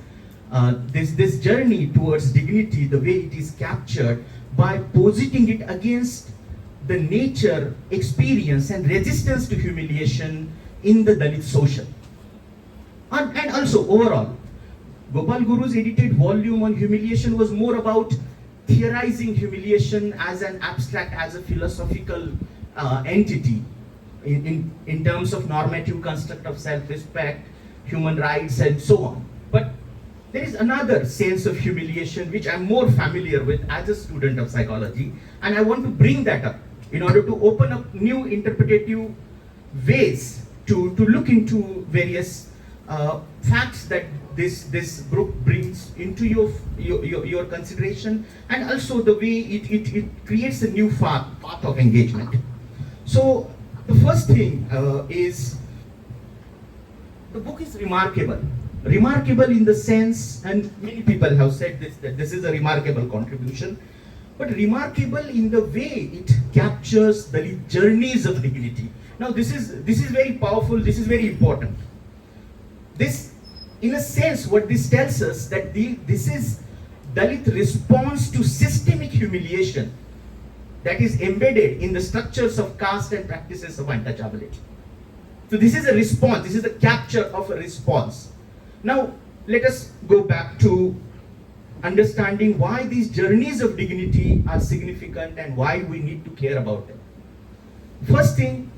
this journey towards dignity, the way it is captured, by positing it against the nature, experience and resistance to humiliation in the Dalit social. And also overall, Gopal Guru's edited volume on humiliation was more about theorizing humiliation as an abstract, as a philosophical entity in terms of normative construct of self-respect, human rights and so on. But there is another sense of humiliation which I'm more familiar with as a student of psychology, and I want to bring that up in order to open up new interpretative ways to look into various facts that this book brings into your consideration, and also the way it creates a new path of engagement. So the first thing is the book is remarkable. Remarkable in the sense, and many people have said this, that this is a remarkable contribution, but remarkable in the way it captures the journeys of dignity. Now this is very powerful, this is very important. This, in a sense, what this tells us that this is Dalit response to systemic humiliation that is embedded in the structures of caste and practices of untouchability. So this is a response, this is a capture of a response. Now let us go back to understanding why these journeys of dignity are significant and why we need to care about them. First thing,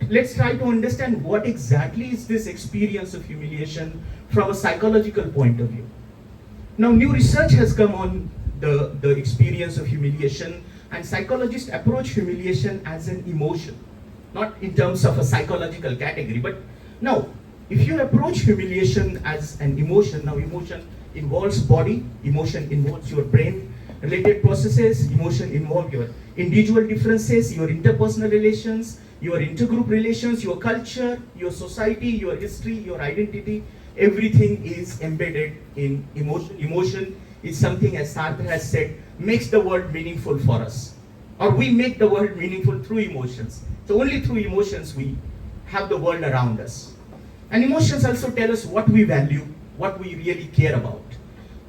let's try to understand what exactly is this experience of humiliation from a psychological point of view. Now new research has come on the experience of humiliation, and psychologists approach humiliation as an emotion, not in terms of a psychological category. But now if you approach humiliation as an emotion, now emotion involves body, emotion involves your brain related processes, emotion involves your individual differences, your interpersonal relations, your intergroup relations, your culture, your society, your history, your identity. Everything is embedded in emotion. Emotion is something, as Sartre has said, makes the world meaningful for us, or we make the world meaningful through emotions. So only through emotions we have the world around us. And emotions also tell us what we value, what we really care about.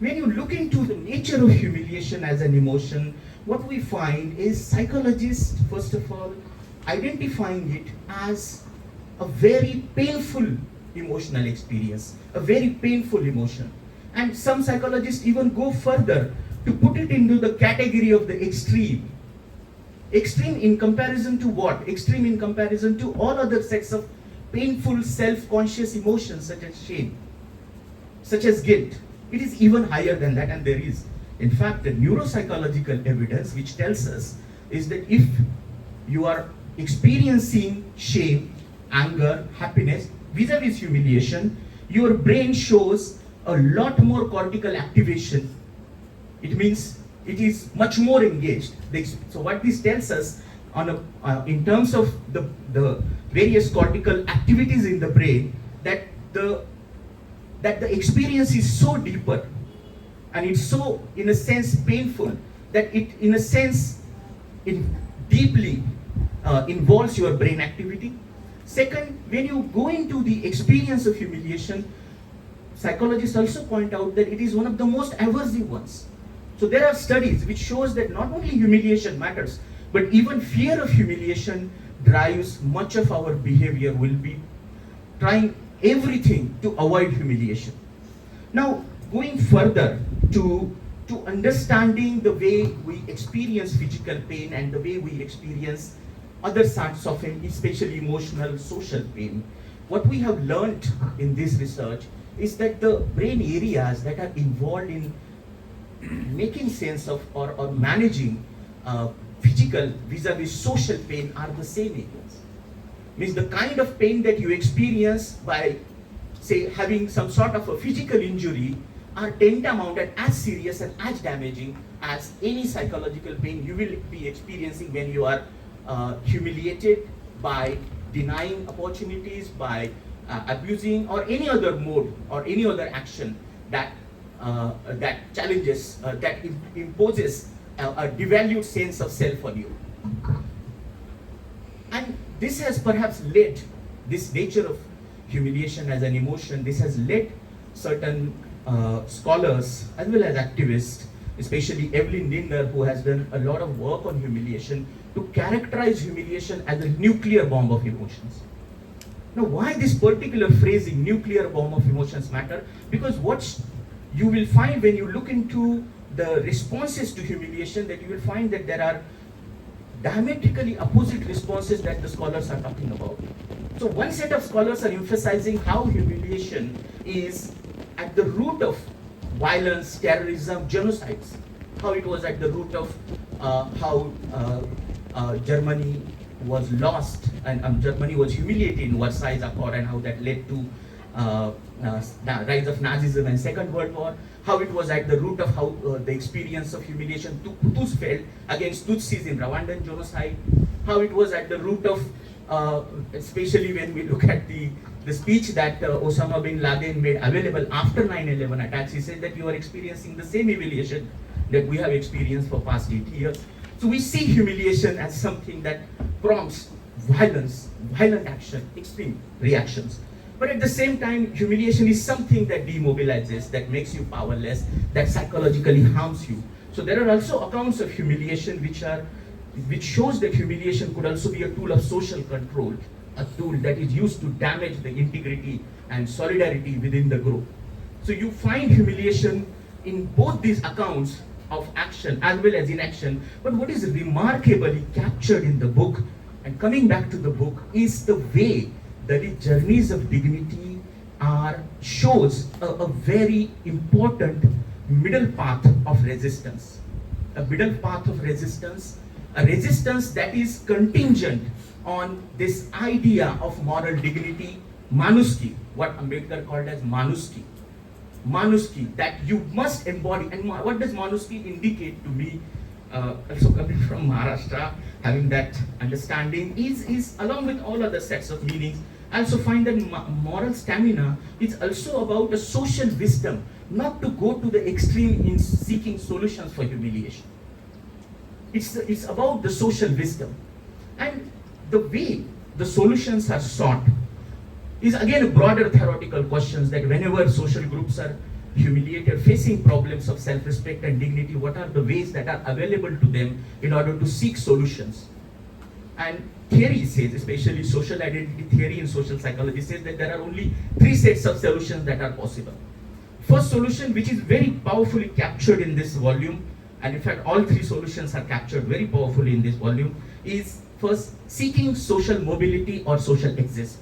When you look into the nature of humiliation as an emotion, what we find is psychologists, first of all, identifying it as a very painful emotional experience, a very painful emotion. And some psychologists even go further to put it into the category of the extreme. Extreme in comparison to what? Extreme in comparison to all other sets of painful self-conscious emotions such as shame, such as guilt. It is even higher than that, and there is, in fact, the neuropsychological evidence which tells us is that if you are experiencing shame, anger, happiness, vis-a-vis humiliation, your brain shows a lot more cortical activation. It means it is much more engaged. So what this tells us in terms of the various cortical activities in the brain, that the experience is so deeper and it's so, in a sense, painful that it, in a sense, it deeply involves your brain activity. Second, when you go into the experience of humiliation, psychologists also point out that it is one of the most aversive ones. So there are studies which shows that not only humiliation matters, but even fear of humiliation drives much of our behavior. Will be trying everything to avoid humiliation. Now, going further to understanding the way we experience physical pain and the way we experience other sorts of pain, especially emotional, social pain, what we have learned in this research is that the brain areas that are involved in making sense of or managing physical vis-a-vis social pain are the same areas. Means the kind of pain that you experience by, say, having some sort of a physical injury are tantamount and as serious and as damaging as any psychological pain you will be experiencing when you are humiliated by denying opportunities, by abusing, or any other mode or any other action that challenges, that imposes a devalued sense of self on you. And this has perhaps led, this nature of humiliation as an emotion, this has led certain scholars as well as activists, especially Evelyn Lindner, who has done a lot of work on humiliation, to characterize humiliation as a nuclear bomb of emotions. Now, why this particular phrasing, nuclear bomb of emotions, matter? Because what you will find when you look into the responses to humiliation, that you will find that there are diametrically opposite responses that the scholars are talking about. So one set of scholars are emphasizing how humiliation is at the root of violence, terrorism, genocides, how it was at the root of how Germany was lost and Germany was humiliated in Versailles Accord, and how that led to the rise of Nazism and Second World War, how it was at the root of how the experience of humiliation Hutus felt against Tutsis in Rwandan genocide, how it was at the root of, especially when we look at the speech that Osama bin Laden made available after 9/11 attacks. He said that you are experiencing the same humiliation that we have experienced for past 80 years. So we see humiliation as something that prompts violence, violent action, extreme reactions. But at the same time, humiliation is something that demobilizes, that makes you powerless, that psychologically harms you. So there are also accounts of humiliation which shows that humiliation could also be a tool of social control, a tool that is used to damage the integrity and solidarity within the group. So you find humiliation in both these accounts of action as well as inaction. But what is remarkably captured in the book, and coming back to the book, is the way that the journeys of dignity shows a very important middle path of resistance. A middle path of resistance, a resistance that is contingent on this idea of moral dignity, manuski, what Ambedkar called as manuski. Manuski, that you must embody. And what does manuski indicate to me, also coming from Maharashtra, having that understanding, is along with all other sets of meanings, I also find that moral stamina is also about a social wisdom, not to go to the extreme in seeking solutions for humiliation. It's about the social wisdom. And the way the solutions are sought is again a broader theoretical questions, that whenever social groups are humiliated, facing problems of self-respect and dignity, what are the ways that are available to them in order to seek solutions? And theory says, especially social identity theory in social psychology, says that there are only 3 sets of solutions that are possible. First solution, which is very powerfully captured in this volume, and in fact all 3 solutions are captured very powerfully in this volume, is first seeking social mobility or social exist,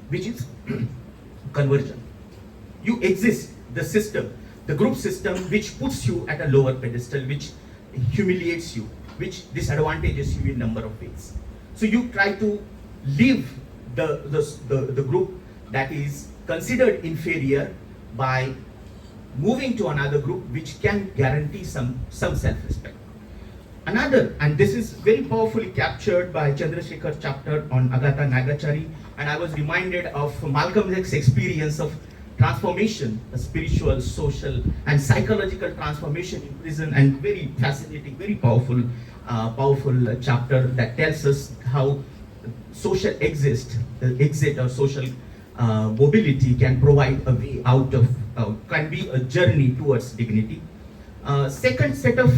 which is conversion. You exist, the system, the group system, which puts you at a lower pedestal, which humiliates you, which disadvantages you in number of ways. So you try to leave the group that is considered inferior by moving to another group which can guarantee some self-respect. Another, and this is very powerfully captured by Chandrasekhar's chapter on Agatha Nagachari, and I was reminded of Malcolm X's experience of transformation, a spiritual, social, and psychological transformation in prison, and very fascinating, very powerful chapter that tells us how social exit or social mobility can provide a way out of, can be a journey towards dignity. Second set of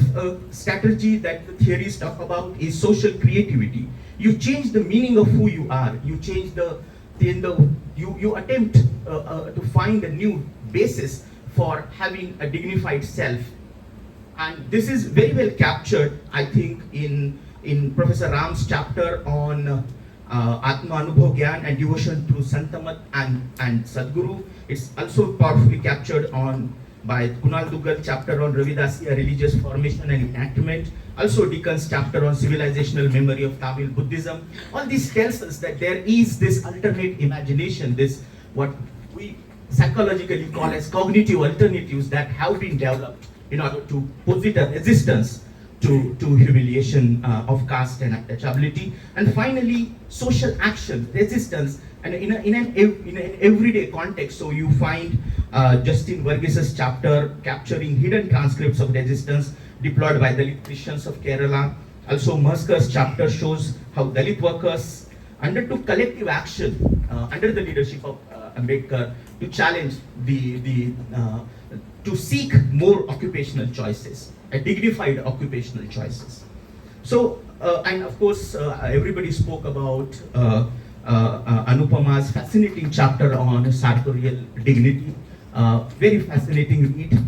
strategy that the theories talk about is social creativity. You change the meaning of who you are. You change you attempt to find a new basis for having a dignified self. And this is very well captured, I think, in Professor Ram's chapter on Atma Anubhav Gyan and devotion to Santamat and Sadguru. It's also powerfully captured by Kunal Duggal chapter on Ravidasiya religious formation and enactment. Also Deacon's chapter on civilizational memory of Tamil Buddhism. All this tells us that there is this alternate imagination, this what we psychologically call as cognitive alternatives that have been developed in order to posit a resistance to humiliation of caste and untouchability. And finally, social action, resistance, and in an everyday context. So you find Justin Verghes's chapter capturing hidden transcripts of resistance deployed by Dalit Christians of Kerala. Also Musker's chapter shows how Dalit workers undertook collective action under the leadership of Ambedkar to challenge to seek more occupational choices, dignified occupational choices. So and of course, everybody spoke about Anupama's fascinating chapter on sartorial dignity. Very fascinating read.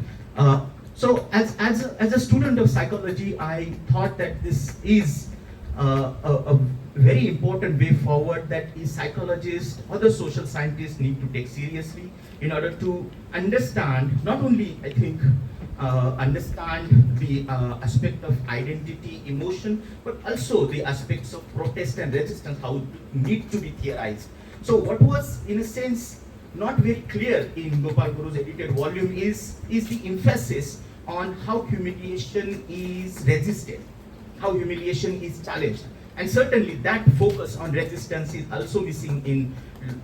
So as a student of psychology, I thought that this is a very important way forward that is psychologists, other social scientists need to take seriously in order to understand, not only, I think, understand the aspect of identity, emotion, but also the aspects of protest and resistance, how need to be theorized. So what was, in a sense, not very clear in Gopal Guru's edited volume is the emphasis on how humiliation is resisted, how humiliation is challenged. And certainly that focus on resistance is also missing in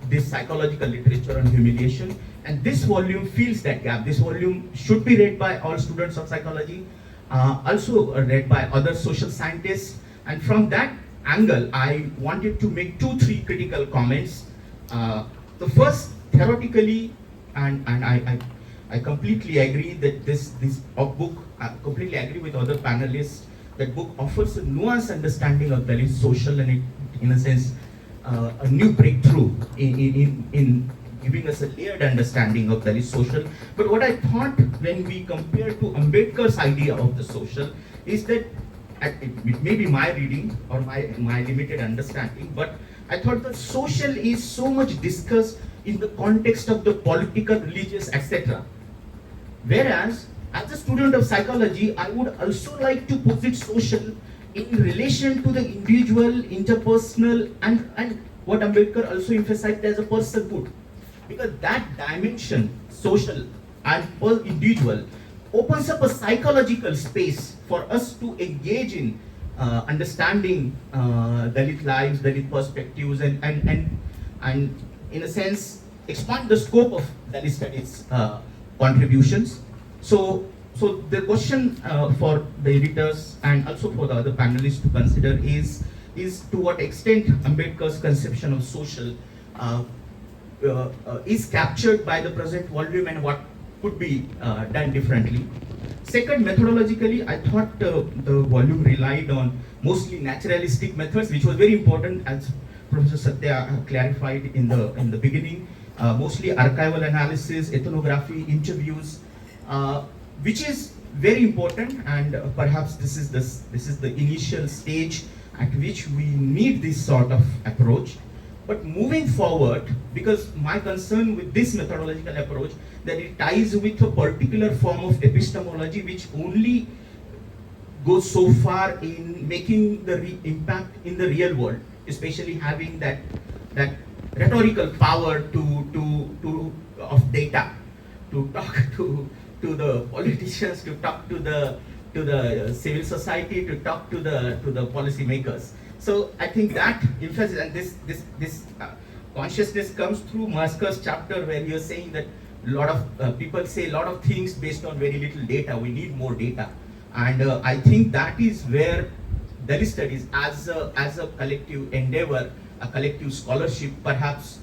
this psychological literature on humiliation. And this volume fills that gap. This volume should be read by all students of psychology, also read by other social scientists. And from that angle, I wanted to make 2-3 critical comments. The first, theoretically, and I completely agree that this book, I completely agree with other panelists, that book offers a nuanced understanding of Dalit social and it, in a sense, a new breakthrough in giving us a layered understanding of Dalit social. But what I thought when we compare to Ambedkar's idea of the social is that, it may be my reading or my limited understanding, but I thought that social is so much discussed in the context of the political, religious, etc. Whereas, as a student of psychology, I would also like to posit social in relation to the individual, interpersonal, and what Ambedkar also emphasized as a personhood. Because that dimension, social and individual, opens up a psychological space for us to engage in understanding Dalit lives, Dalit perspectives, and in a sense, expand the scope of Dalit studies contributions. So the question for the editors and also for the other panelists to consider is to what extent Ambedkar's conception of social is captured by the present volume and what could be done differently. Second, methodologically, I thought the volume relied on mostly naturalistic methods, which was very important, as Professor Satya clarified in the beginning. Mostly archival analysis, ethnography, interviews, which is very important, and perhaps this is the initial stage at which we need this sort of approach. But moving forward, because my concern with this methodological approach, that it ties with a particular form of epistemology which only goes so far in making the impact in the real world, especially having that rhetorical power of data, to talk to the politicians, to talk to the civil society, to talk to the policy makers. So I think that emphasis and this consciousness comes through Masker's chapter, where you're saying that a lot of people say a lot of things based on very little data. We need more data, and I think that is where Dalit studies, as a collective endeavor, a collective scholarship, perhaps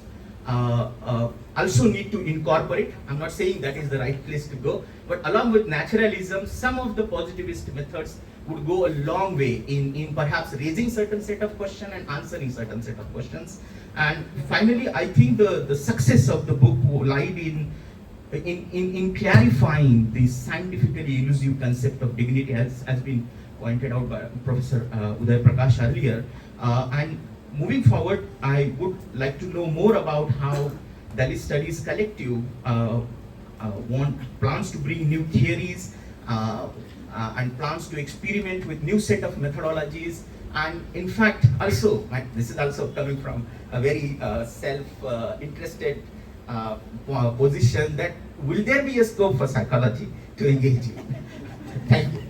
also need to incorporate. I'm not saying that is the right place to go, but along with naturalism, some of the positivist methods would go a long way in perhaps raising certain set of questions and answering certain set of questions. And finally, I think the success of the book lied in clarifying the scientifically elusive concept of dignity, as been pointed out by Professor Udaya Prakash earlier. And moving forward, I would like to know more about how Dalit Studies Collective plans to bring new theories and plans to experiment with new set of methodologies. And in fact, also, this is also coming from a very self-interested position, that will there be a scope for psychology to engage in? Thank you.